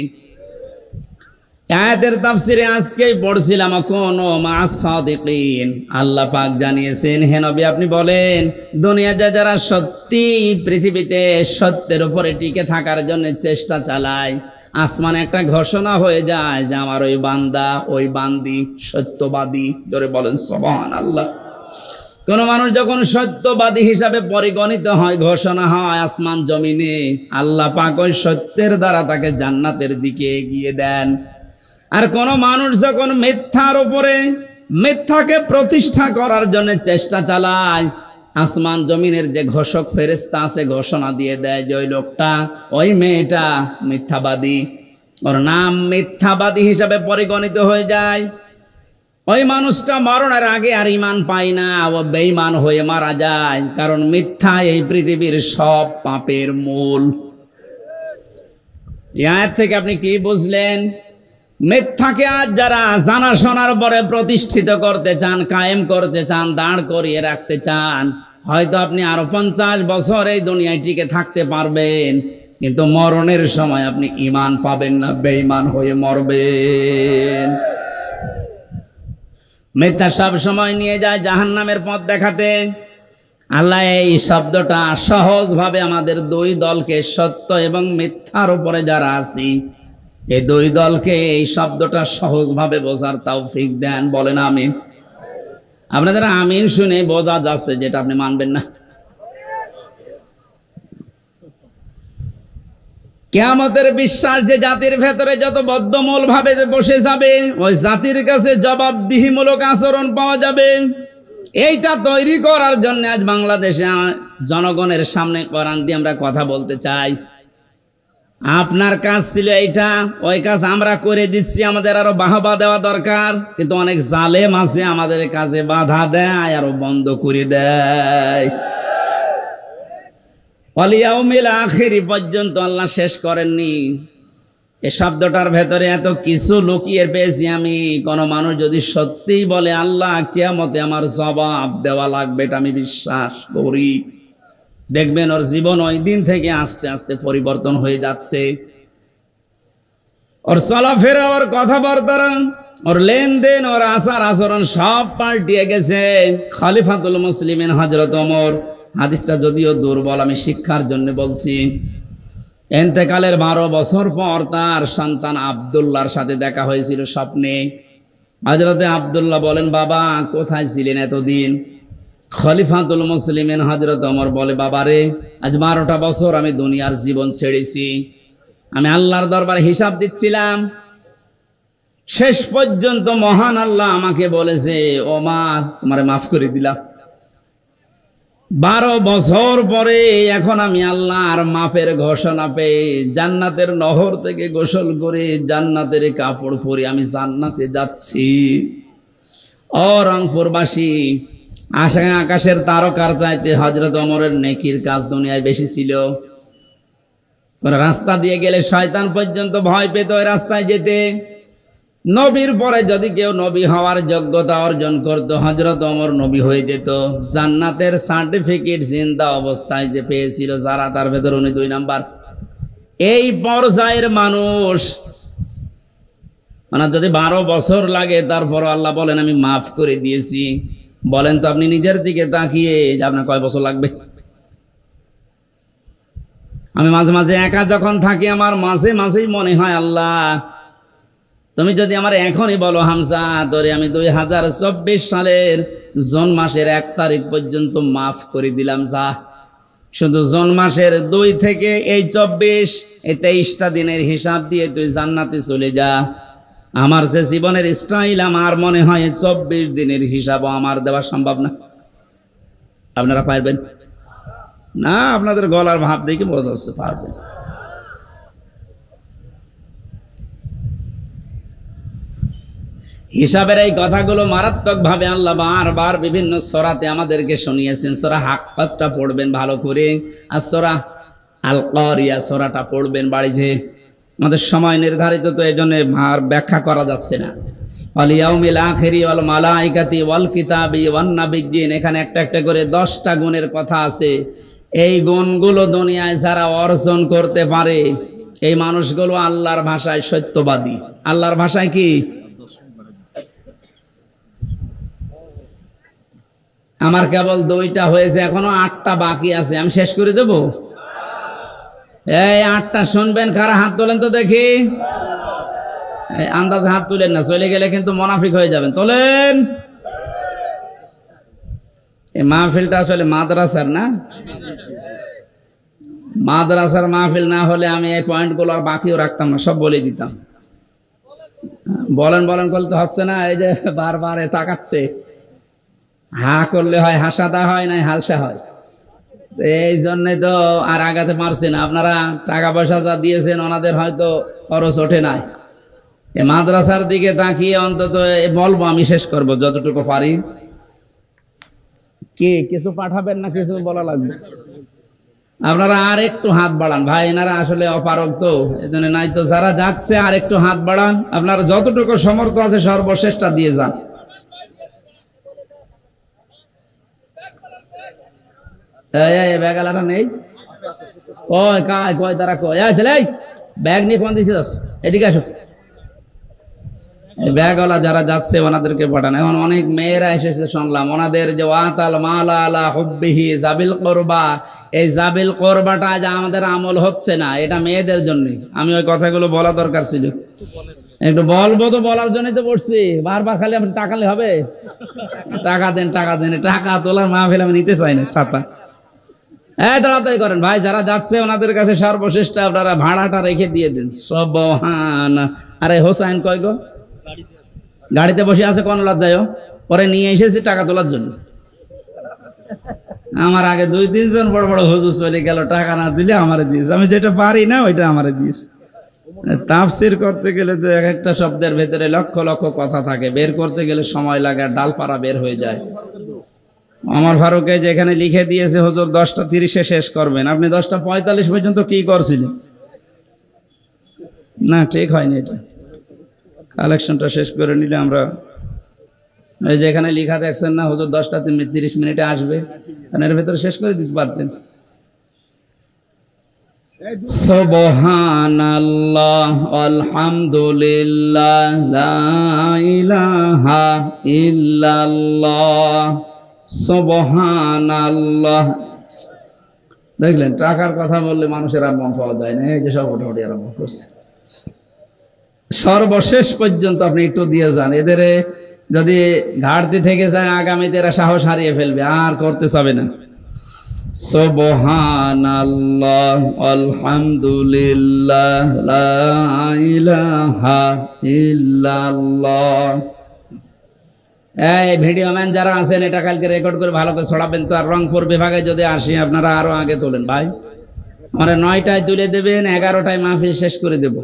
আয়াতের তাফসিরে আজকেই পড়ছিলাম, কুনু মা'আস সাদিকিন। আল্লাহ পাক জানিয়েছেন, হে নবী আপনি বলেন, দুনিয়াতে যারা সত্যি পৃথিবীতে সত্যের উপরে টিকে থাকার জন্য চেষ্টা চালায়, আসমানে একটা ঘোষণা হয়ে যায় যে আমার ওই বান্দা, ওই বান্দি সত্যবাদী। জোরে বলেন সুবহানাল্লাহ। কোন মানুষ যখন সত্যবাদী হিসাবে পরিগণিত হয়, ঘোষণা হয় আসমান জমিনে, আল্লাহ পাক ওই সত্যের দ্বারা তাকে জান্নাতের দিকে এগিয়ে দেন। আর কোন মানুষ যখন মিথ্যার উপরে, মিথ্যাকে প্রতিষ্ঠা করার জন্য চেষ্টা চালায়, আসমান জমিনের যে ঘোষক ফেরেশতা আছে ঘোষণা দিয়ে দেয় যে ওই লোকটা, ওই মেয়েটা মিথ্যাবাদী, ওর নাম মিথ্যাবাদী হিসাবে পরিগণিত হয়ে যায়। ওই মানুষটা মরণের আগে আর ঈমান পায় না, ও বেঈমান হয়ে মারা যায়। কারণ মিথ্যা এই পৃথিবীর সব পাপের মূল। এই আয়াত থেকে আপনি কি বুঝলেন? মিথ্যাকে আজ যারা জানা শোনার পরে প্রতিষ্ঠিত করতে চান, কায়েম করতে চান, দাঁড় করিয়ে রাখতে চান, হয়তো আপনি আরো 50 বছর এই দুনিয়ায় টিকে থাকতে পারবেন, কিন্তু মরণের সময় আপনি ঈমান পাবেন না, বেঈমান হয়ে মরবেন। মিথ্যা সব সময় নিয়ে যায় জাহান্নামের পথ দেখাতে। আল্লাহ এই শব্দটা সহজভাবে আমাদের 2 দলকে, সত্য এবং মিথ্যার উপরে যারা আছি, এই 2 দলকে এই শব্দটা সহজভাবে বোঝার তৌফিক দেন। বলেন আমিন। আপনাদের আমিন শুনে বোঝা যাচ্ছে যেটা আপনি মানবেন না। কিয়ামতের বিশ্বাস যে জাতির ভেতরে যত বদ্ধমূল ভাবে বসে যাবে, ওই জাতির কাছে জবাবদিহিমূলক আচরণ পাওয়া যাবে। এইটা তৈরি করার জন্য আজ বাংলাদেশে জনগণের সামনে কোরআন দিয়ে আমরা কথা বলতে চাই। আপনার কাজ ছিল এইটা, ওই কাজ আমরা করে দিচ্ছি, আমাদের আরো বাহবা দেওয়া দরকার। কিন্তু অনেক জালেম আছে আমাদের কাজে বাধা দেয়, আরো বন্ধ করে দেয়। ওয়াল ইয়াউমিল আখির পর্যন্ত আল্লাহ শেষ করেননি। এই শব্দটার ভেতরে এত কিছু লুকিয়ে পেয়েছি আমি। কোন মানুষ যদি সত্যিই বলে আল্লাহ কিয়ামতে আমার জবাব দেওয়া লাগবে, এটা আমি বিশ্বাস করি, দেখবেন ওর জীবন ওই দিন থেকে আস্তে আস্তে পরিবর্তন হয়ে যাচ্ছে। ওর চলাফেরা, ওর কথাবার্তা, ওর লেনদেন, ওর আচার আচরণ সব পাল্টিয়ে গেছে। খলিফাতুল মুসলিমিন হযরত ওমর, হাদিসটা যদিও দুর্বল, আমি শিক্ষার জন্য বলছি। ইন্তেকালের 12 বছর পর তার সন্তান আব্দুল্লাহর সাথে দেখা হয়েছিল স্বপ্নে। হযরতে আব্দুল্লাহ বলেন, বাবা কোথায় ছিলেন এতদিন? খলিফাতুল মুসলিমিন হযরত ওমর বলে, বাবারে আজ 12টা বছর আমি দুনিয়ার জীবন ছেড়েছি, আমি আল্লাহর দরবারে হিসাব দিচ্ছিলাম। শেষ পর্যন্ত মহান আল্লাহ আমাকে বলেছে, ওমর তোমারে মাফ করে দিলাম। 12 বছর পরে এখন আমি আল্লাহর মাফের ঘোষণা পেয়ে জান্নাতের নহর থেকে গোসল করে জান্নাতের কাপড় পরে আমি জান্নাতে যাচ্ছি। ও রংপুরবাসী, আকাশের তারকার চাইতে হযরত ওমরের নেকির কাজ দুনিয়ায় বেশি ছিল। রাস্তা দিয়ে গেলে শয়তান পর্যন্ত ভয় পেত ওই রাস্তায় যেতে। নবীর পরে যদি কেউ নবী হওয়ার যোগ্যতা অর্জন করত, হযরত ওমর নবী হয়ে যেত। জান্নাতের সার্টিফিকেট জিন্দা অবস্থায় যে পেয়েছিল যারা, তার ভেতর উনি 2 নাম্বার। এই পর্যায়ের মানুষ, মানে যদি 12 বছর লাগে তারপর আল্লাহ বলেন আমি মাফ করে দিয়েছি। বলেন তো আপনি নিজের দিকে তাকিয়ে যে আপনার কয় বছর লাগবে? আমি মাঝে মাঝে একা যখন থাকি আমার মাঝে মাঝেই মনে হয়, আল্লাহ তুমি যদি আমার এখনই বলো হামজা তোরে আমি 2024 সালের জুন মাসের 1 তারিখ পর্যন্ত মাফ করে দিলাম, যা শুধু জুন মাসের 2 থেকে এই 24 এই 23টা দিনের হিসাব দিয়ে তুই জান্নাতে চলে যা। আমার যে জীবনের স্টাইল, আমার মনে হয় 24 দিনের হিসাবও আমার দেওয়া সম্ভব না। আপনারা পারবেন না? আপনাদের গলার ভাব দেখে বোঝা যাচ্ছে পারবেন। হিসাবের এই কথাগুলো মারাত্মকভাবে আল্লাহ বারবার বিভিন্ন সূরাতে আমাদেরকে শুনিয়েছেন। সূরা হাক্কাতটা পড়বেন ভালো করে, আর সূরা আল কারিয়া সূরাটা পড়বেন বাড়ি যেয়ে। আমাদের সময় নির্ধারিত, তো এই জন্য আর ব্যাখ্যা করা যাচ্ছে না। ওয়াল ইয়াউমিল আখিরি ওয়াল মালাইকাতি ওয়াল কিতাবি ওয়ান নাবিয়্যিন, এখানে একটা একটা করে 10টা গুণের কথা আছে। এই গুণগুলো দুনিয়ায় যারা অর্জন করতে পারে, এই মানুষগুলো আল্লাহর ভাষায় সত্যবাদী। আল্লাহর ভাষায় কি? আমার কেবল 2টা হয়েছে, এখনো 8টা বাকি আছে, আমি শেষ করে দেব। এই 8টা শুনবেন কারা? হাত তোলেন তো দেখি। আন্দাজে হাত তুলেন না, চলে গেলে কিন্তু মুনাফিক হয়ে যাবেন। তোলেন। এই মাহফিলটা আসলে মাদ্রাসার না, মাদ্রাসার মাহফিল না হলে আমি এই পয়েন্টগুলো আর বাকিও রাখতাম না, সব বলে দিতাম। বলেন বলেন করলে তো হচ্ছে না, এই যে বারবার তাকাচ্ছে। হা করলে হয় হাসাদা হয়, নাই হালসা হয়। এই জন্যে তো আর আগাতে পারছি না। আপনারা টাকা পয়সা যা দিয়েছেন ওনাদের হয়তো খরচ ওঠে নাই। এই মাদ্রাসার দিকে তাকিয়ে অন্তত বলবো, আমি শেষ করব যতটুকু পারি। কি কিছু পাঠাবেন না কিছু বলা লাগবে? আপনারা আর একটু হাত বাড়ান ভাই, এনারা আসলে অপারগ তো, এই জন্য নাই তো যারা যাচ্ছে আর একটু হাত বাড়ান। আপনারা যতটুকু সমর্থ আছে সর্বশেষটা দিয়ে যান। ব্যাগালাটা নেই, কয় কায় কয় তারা কয় আসলে ব্যাগ নিয়ে কোন দিকে যাচ্ছে? এদিকে আসো। ব্যাগওয়ালা যারা যাচ্ছে ওনাদেরকে পাঠান। এখন অনেক মেয়েরা এসেছে শুনলাম, ওনাদের যে ওয়াতাল মালা আলা হুব্বিহি জাবিল করবা, এই জাবিল করবাটা আজ আমাদের আমল হচ্ছে না, এটা মেয়েদের জন্য। আমি ওই কথাগুলো বলা দরকার ছিল, একটু বলবো তো, বলার জন্যই তো পড়ছি। বারবার খালি আপনি টাকালে হবে? টাকা দেন টাকা দেন, টাকা তোলার মাহফিল আমি নিতে চাই না। ছাতা তাড়াতাড়ি করেন ভাই, যারা যাচ্ছে ওনাদের কাছে সর্বশ্রেষ্ঠ আপনারা ভাড়াটা রেখে দিয়ে দেন। সব আরে হোসাইন কয় গো? গাড়িতে বসে আছে, কোন লজ্জায় পরে নিয়ে এসেছি টাকা তোলার জন্য। আমার আগে 2-3 জন বড় বড় হুজুর চলে গেল, টাকা না দিলে আমারে দিয়েছে। আমি যেটা পারি না ওইটা আমারে দিয়েছে। তাফসির করতে গেলে তো এক একটা শব্দের ভেতরে লক্ষ লক্ষ কথা থাকে, বের করতে গেলে সময় লাগে, ডালপাড়া বের হয়ে যায়। আমার ফারুকে যেখানে লিখে দিয়েছে হুজুর 10টা 30-এ শেষ করবেন, আপনি 10টা 45 পর্যন্ত কি করছিলেন? না ঠিক হয়নি, এটা কালেকশনটা শেষ করে নিলে আমরা। এই যেখানে লেখা দেখছেন না হুজুর 10টা 30 মিনিটে আসবে, এর ভেতরে শেষ করে দিতে পারতেন। সুবহানাল্লাহ আলহামদুলিল্লাহ লা ইলাহা ইল্লাল্লাহ সুবহানাল্লাহ। দেখলেন, টাকার কথা বললে মানুষের আর মন পাওয়া যায় না। এই যে সব মোটামুটি আরম্ভ করছে। সর্বশেষ পর্যন্ত আপনি একটু দিয়ে যান, এদের যদি ঘাটতি থেকে যায় আগামীতে এরা সাহস হারিয়ে ফেলবে, আর করতে চাবে না। সুবহানাল্লাহ আলহামদুলিল্লাহ লা ইলাহা ইল্লাল্লাহ। এই ভিডিও ম্যান যারা আছেন, এটা কালকে রেকর্ড করে ভালো করে ছড়াবেন তো। আর রংপুর বিভাগে যদি আসি, আপনারা আরো আগে তোলেন ভাই। আমরা 9টায় তুলে দেবেন, 11টায় মাহফিল শেষ করে দেব।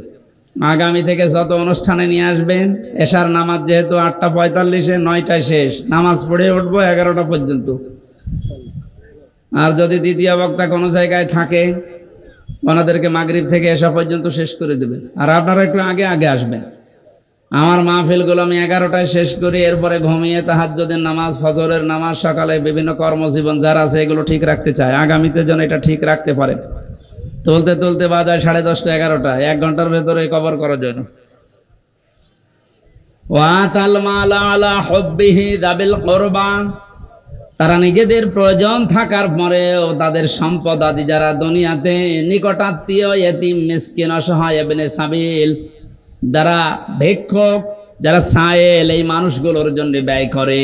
আগামী থেকে যত অনুষ্ঠানে নিয়ে আসবেন, এশার নামাজ যেহেতু 8:45-এ, 9টায় শেষ, নামাজ পড়ে উঠবো 11টা পর্যন্ত। আর যদি দ্বিতীয় বক্তা কোনো জায়গায় থাকে, ওনাদেরকে মাগরিব থেকে এশা পর্যন্ত শেষ করে দেবেন। আর আপনারা একটু আগে আগে আসবেন। আমার মাহফিলগুলো আমি 11টায় শেষ করি, এরপরে ঘুমিয়ে তাহাজ্জুদের নামাজ, ফজরের নামাজ, সকালে বিভিন্ন কর্মজীবন যারা আছে এগুলো ঠিক রাখতে চায়। আগামীতে যেন এটা ঠিক রাখতে পারেন। তুলতে তুলতে বাজায় 10:30, 11টা, 1 ঘন্টার ভেতরে কভার করার জন্য। ওয়াতাল মালা আলা হুব্বিহি যাবিল কুরবা। তারা নিজেদের প্রয়োজন থাকার পরেও তাদের সম্পদ আদি যারা দুনিয়াতে নিকটাত্মীয়, ইয়েতিম, মিসকিন, অসহায়, ইবনে সাবিল, যারা ভিক্ষুক, যারা সায়েল, এই মানুষগুলোর জন্য ব্যয় করে।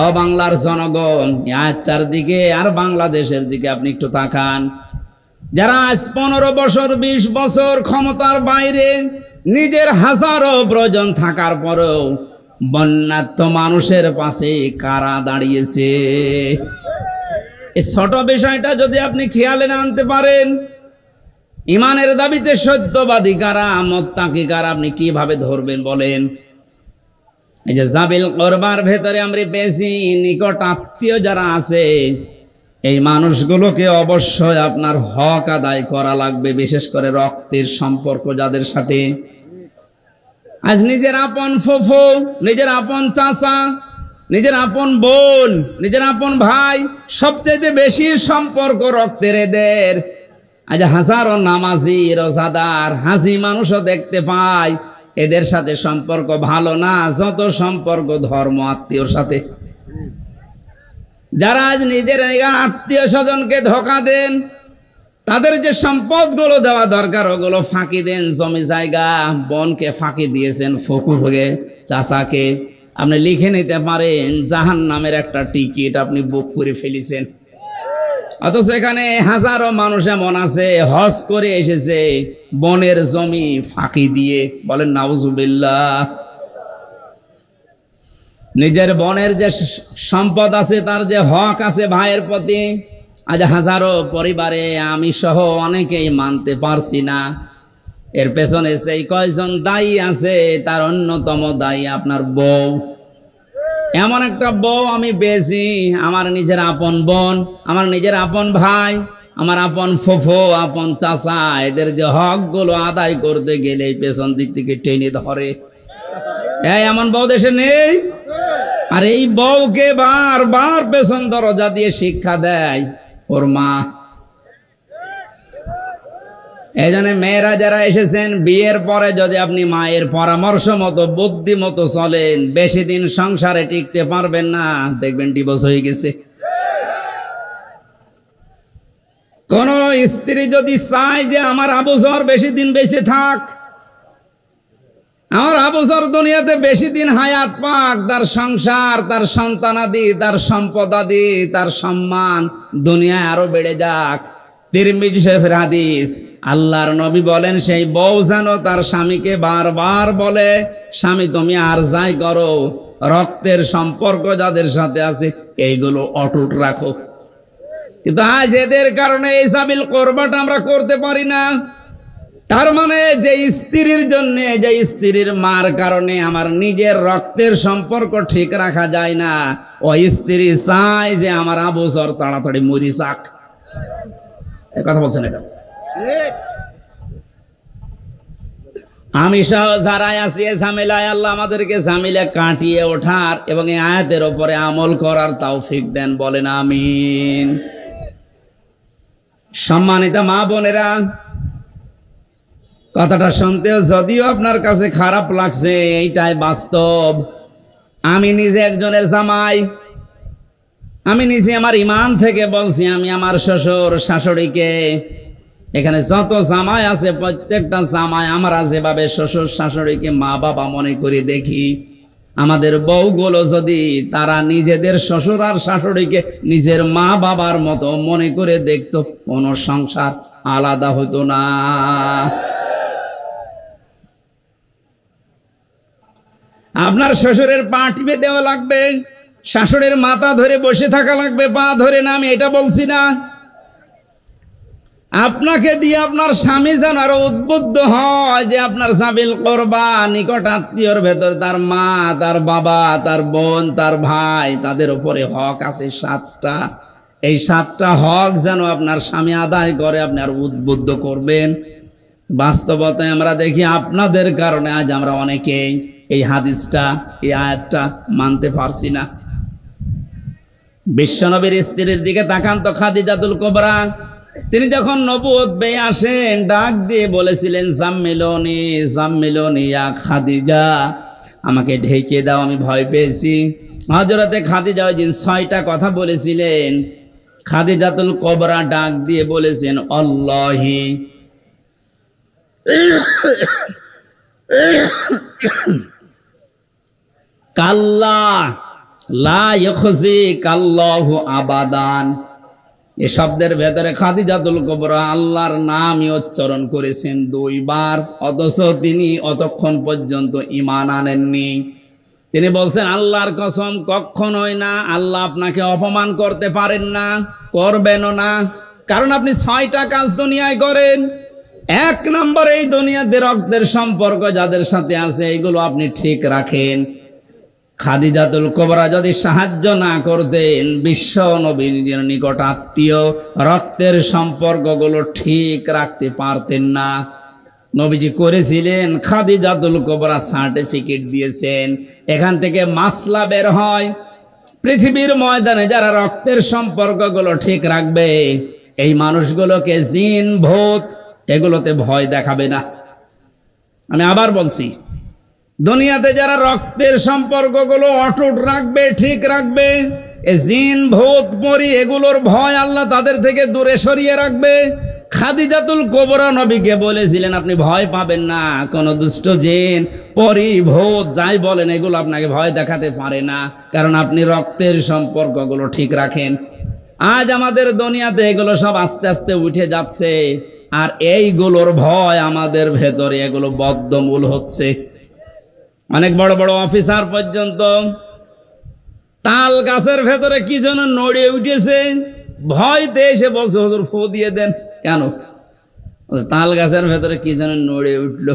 ও বাংলার জনগণ, আর চারদিকে আর বাংলাদেশের দিকে আপনি একটু তাকান। যারা আজ 15 বছর 20 বছর ক্ষমতার বাইরে, নিজের হাজারো প্রয়োজন থাকার পরেও বন্যার্থ মানুষের পাশে কারা দাঁড়িয়েছে? এই ছোট বিষয়টা যদি আপনি খেয়ালে না আনতে পারেন, ইমানের দাবিতে সত্যবাদী কারা, মুত্তাকি কারা, আপনি কিভাবে ধরবেন বলেন? এই যে যাবিল কুরবার ভেতরে আমরা পেয়েছি নিকট আত্মীয় যারা আছে, এই মানুষগুলোকে অবশ্যই আপনার হক আদায় করা লাগবে, বিশেষ করে রক্তের সম্পর্ক যাদের সাথে। আজ নিজের আপন ফুফু, নিজের আপন চাচা, নিজের আপন বোন, নিজের আপন ভাই, সবচেয়ে বেশি সম্পর্ক রক্তের এদের। আজ হাজারো নামাজি, রোজাদার, হাজি মানুষও দেখতে পাই, এদের সাথে সম্পর্ক ভালো না যত সম্পর্ক ধর্ম আত্মীয়র সাথে। যারা আজ নিজের আত্মীয় স্বজনকে ধোঁকা দেন, তাদের যে সম্পদগুলো দেওয়া দরকার ওগুলো ফাঁকি দেন। জমি জায়গা, বোনকে ফাঁকি দিয়েছেন, ফুফুকে, চাচাকে। আপনি লিখে নিতে পারেন জাহান্নামের একটা টিকিট আপনি বুক করে ফেলেছেন। অথচ এখানে হাজারো মানুষ এমন আছে হজ করে এসেছে, বোনের জমি ফাঁকি দিয়ে। বলেন নাউজুবিল্লাহ। নিজের বোনের যে সম্পদ আছে, তার যে হক আছে ভাইয়ের প্রতি, আজ হাজারো পরিবারে আমি সহ অনেকেই মানতে পারছি না। এর পেছনে সেই কয়জন দায়ী আছে, তার অন্যতম দায়ী আপনার বউ। এমন একটা বউ আমি পেয়েছি, আমার নিজের আপন বোন, আমার নিজের আপন ভাই, আমার আপন ফুফু, আপন চাচা, এদের যে হকগুলো আদায় করতে গেলে পেছন দিক থেকে টেনে ধরে। এমন বউ দেশে নেই? আর এই বউকে বারবার পেছন দরজা দিয়ে শিক্ষা দেয় ওর মা। এই জন্য মেয়েরা যারা এসেছেন, বিয়ের পরে যদি আপনি মায়ের পরামর্শ মতো, বুদ্ধি মতো চলেন, বেশি দিন সংসারে টিকতে পারবেন না, দেখবেন ডিভোর্স হয়ে গেছে। কোন স্ত্রী যদি চায় যে আমার আবুজর বেশি দিন বেঁচে থাক, আমার আবুজর দুনিয়াতে বেশি দিন হায়াত পাক, তার সংসার, তার সন্তানাদি, তার সম্পদাদি, তার সম্মান দুনিয়ায় আরো বেড়ে যাক, তিরমিজি শরীফের হাদিস, আল্লাহর নবী বলেন সেই বউ যেন তার স্বামীকে বারবার বলে, স্বামী তুমি আর যাই করো, রক্তের সম্পর্ক যাদের সাথে আছে এইগুলো অটুট রাখো। কিন্তু আজ এদের কারণে এই যাবিল কুরবাটা আমরা করতে পারি না। তার মানে যে স্ত্রীর জন্য, যে স্ত্রীর মার কারণে আমার নিজের রক্তের সম্পর্ক ঠিক রাখা যায় না, ওই স্ত্রী চায় যে আমার আবুজর তাড়াতাড়ি মরি যাক। এই কথা বলছেন এটা? আমি সহ যারাই আছি ঝামেলায়, আল্লাহ আমাদেরকে ঝামেলা কাটিয়ে ওঠার এবং এই আয়াতের উপরে আমল করার তৌফিক দেন, বলেন আমিন। সম্মানিত মা বোনেরা, কথাটা শুনতেও যদিও আপনার কাছে খারাপ লাগছে, এইটাই বাস্তব। আমি নিজে একজনের জামাই, আমি নিজে আমার ইমান থেকে বলছি, আমি আমার শ্বশুর শাশুড়িকে, এখানে যত জামাই আছে প্রত্যেকটা জামাই আমরা যেভাবে শ্বশুর শাশুড়িকে মা বাবা মনে করে দেখি, আমাদের বউগুলো যদি তারা নিজেদের শ্বশুর আর শাশুড়িকে নিজের মা বাবার মতো মনে করে দেখতো, কোনো সংসার আলাদা হতো না। আপনার শ্বশুরের পা টিপে দেওয়া লাগবে, শাশুড়ির মাথা ধরে বসে থাকা লাগবে, পা ধরে না, আমি এটা বলছি না। আপনাকে দিয়ে আপনার স্বামী যেন আরো উদ্বুদ্ধ হয় যে আপনার সাবিল করবা নিকট আত্মীয়র ভেতর তার মা, তার বাবা, তার বোন, তার ভাই, তাদের উপরে হক আছে 7টা। এই 7টা হক যেন আপনার স্বামী আদায় করে, আপনি আর উদ্বুদ্ধ করবেন। বাস্তবতায় আমরা দেখি আপনাদের কারণে আজ আমরা অনেকেই এই হাদিসটা, এই আয়াতটা মানতে পারছি না। বিশ্বনবীর স্ত্রীর দিকে তাকান তো, খাদিজাতুল কুবরা, তিনি যখন নবুয়ত পেয়ে আসেন ডাক দিয়ে বলেছিলেন, জাম্মিলুনি জাম্মিলুনি ইয়া খাদিজা, আমাকে ঢেকে দাও, আমি ভয় পেয়েছি। হযরতে খাদিজা ওই দিন 6টা কথা বলেছিলেন। খাদিজাতুল কুবরা ডাক দিয়ে বলেছেন, আল্লাহি কাল্লা লা ইউখজিকাল্লাহু আবাদান। এই শব্দের ভেতরে খাদিজাতুল কুবরা আল্লাহর নামই উচ্চারণ করেছেন 2 বার, অথচ তিনি অতক্ষণ পর্যন্ত ঈমান আনেননি। তিনি বলছেন, আল্লাহর কসম কখনোই না, আল্লাহ আপনাকে অপমান করতে পারেন না, করবেনও না, কারণ আপনি 6টা কাজ দুনিয়ায় করেন। 1 নম্বর, এই দুনিয়াতে রক্তের সম্পর্ক যাদের সাথে আছে এগুলো আপনি ঠিক রাখেন। খাদিজাতুল কুবরা যদি সাহায্য না করতেন, বিশ্ব নবীর নিকট আত্মীয় রক্তের সম্পর্কগুলো ঠিক রাখতে পারতেন না। নবীজি করেছিলেন, খাদিজাতুল কুবরা সার্টিফিকেট দিয়েছেন। এখান থেকে মাসলা বের হয়, পৃথিবীর ময়দানে যারা রক্তের সম্পর্কগুলো ঠিক রাখবে, এই মানুষগুলোকে জিন ভূত এগুলোতে ভয় দেখাবে না। আমি আবার বলছি, দুনিয়াতে যারা রক্তের সম্পর্কগুলো অটুট রাখবে, ঠিক রাখবে, জিন ভূত পরী এগুলোর ভয় আল্লাহ তাদের থেকে দূরে সরিয়ে রাখবে। খাদিজাতুল কুবরা নবীকে বলেছিলেন, আপনি ভয় পাবেন না, কোন দুষ্ট জিন পরী ভূত যাই বলেন এগুলো আপনাকে ভয় দেখাতে পারে না, কারণ আপনি রক্তের সম্পর্কগুলো ঠিক রাখেন। আজ আমাদের দুনিয়াতে এগুলো সব আস্তে আস্তে উঠে যাচ্ছে, আর এইগুলোর ভয় আমাদের ভেতরে এগুলো বদ্ধমূল হচ্ছে। অনেক বড় বড় অফিসার পর্যন্ত তাল গাছের ভেতরে কি যেন নড়ে উঠেছে, ভয়তে এসে বলছে, হুজুর ফু দিয়ে দেন। কেন? তাল গাছের ভেতরে কি যেন নড়ে উঠলো।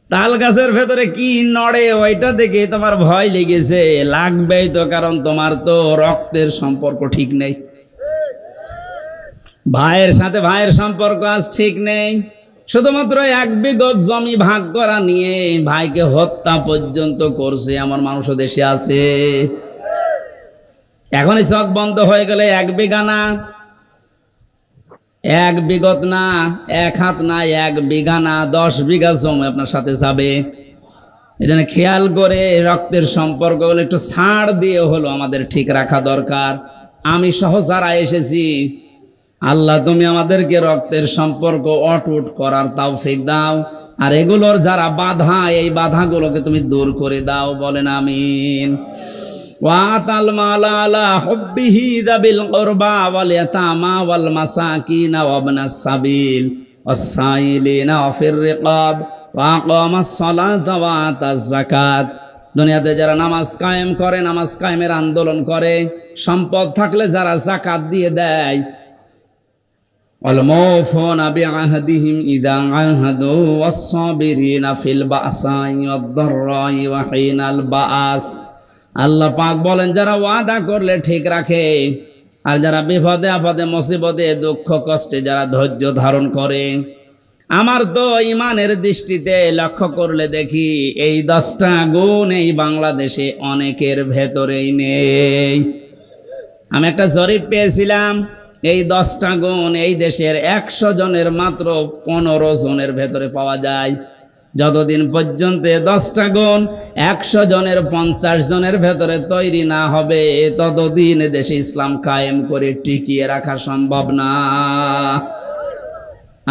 তাল গাছের ভেতরে কি নড়ে ওইটা দেখে তোমার ভয় লেগেছে, লাগবেই তো, কারণ তোমার তো রক্তের সম্পর্ক ঠিক নেই, ভাইয়ের সাথে ভাইয়ের সম্পর্ক আজ ঠিক নেই। শুধুমাত্র 1 বিঘত জমি ভাগ করা নিয়ে ভাইকে হত্যা পর্যন্ত করছে এমন মানুষও দেশে আছে। এখনই চোখ বন্ধ হয়ে গেলে 1 বিঘা না, 1 বিঘত না, 1 হাত না, 1 বিঘা না, 10 বিঘা জমি আপনার সাথে যাবে। এজন্য খেয়াল করে রক্তের সম্পর্কগুলো একটু ছাড় দিয়ে হলো আমাদের ঠিক রাখা দরকার। আমি সহ যারা এসেছি, আল্লাহ তুমি আমাদেরকে রক্তের সম্পর্ক অটুট করার তৌফিক দাও, আর এগুলোর যারা বাধা, এই বাধাগুলোকে তুমি দূর করে দাও, বলেন আমিন। ওয়াতাল মালা আলা হুব্বিহি যাবিল কুরবা ওয়াল ইয়াতামা ওয়াল মাসাকিন ওয়া ইবনাস সাবিল ওয়াস-সাইলিনা ফির রিকাব ওয়া আকামাস সালাতা ওয়া আতাজ যাকাত। দুনিয়াতে যারা নামাজ কায়েম করে, নামাজ কায়েমের আন্দোলন করে, সম্পদ থাকলে যারা যাকাত দিয়ে দেয়, والموفون بعهدهم إذا عاهدوا والصابرين في البأساء والضراء وحين البأس। আল্লাহ পাক বলেন, যারা ওয়াদা করলে ঠিক রাখে, আর যারা বিপদে আপদে মুসিবতে দুঃখ কষ্টে যারা ধৈর্য ধারণ করে। আমার তো ইমানের দৃষ্টিতে লক্ষ্য করলে দেখি এই 10টা গুণ এই বাংলাদেশে অনেকের ভেতরেই নেই। আমি একটা জরিপ পেয়েছিলাম, এই 10টা গুণ এই দেশের 100 জনের মাত্র 15 জনের ভেতরে পাওয়া যায়। যতদিন পর্যন্ত 10টা গুণ 100 জনের 50 জনের ভেতরে তৈরি না হবে, ততদিন দেশে ইসলাম কায়েম করে টিকিয়ে রাখা সম্ভব না।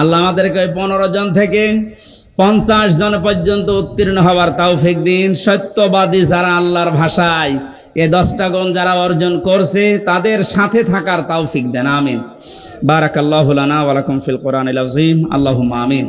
আল্লাহ আমাদেরকে 15 জন থেকে 50 জন পর্যন্ত উত্তীর্ণ হওয়ার তৌফিক দিন। সত্যবাদী যারা আল্লাহর ভাষায় এই 10টা গুণ যারা অর্জন করছে তাদের সাথে থাকার তৌফিক দেন। আমিন। বারাকাল্লাহু লানা ওয়া লাকুম ফিল কোরআনিল আযীম। আল্লাহুম্মা আমিন।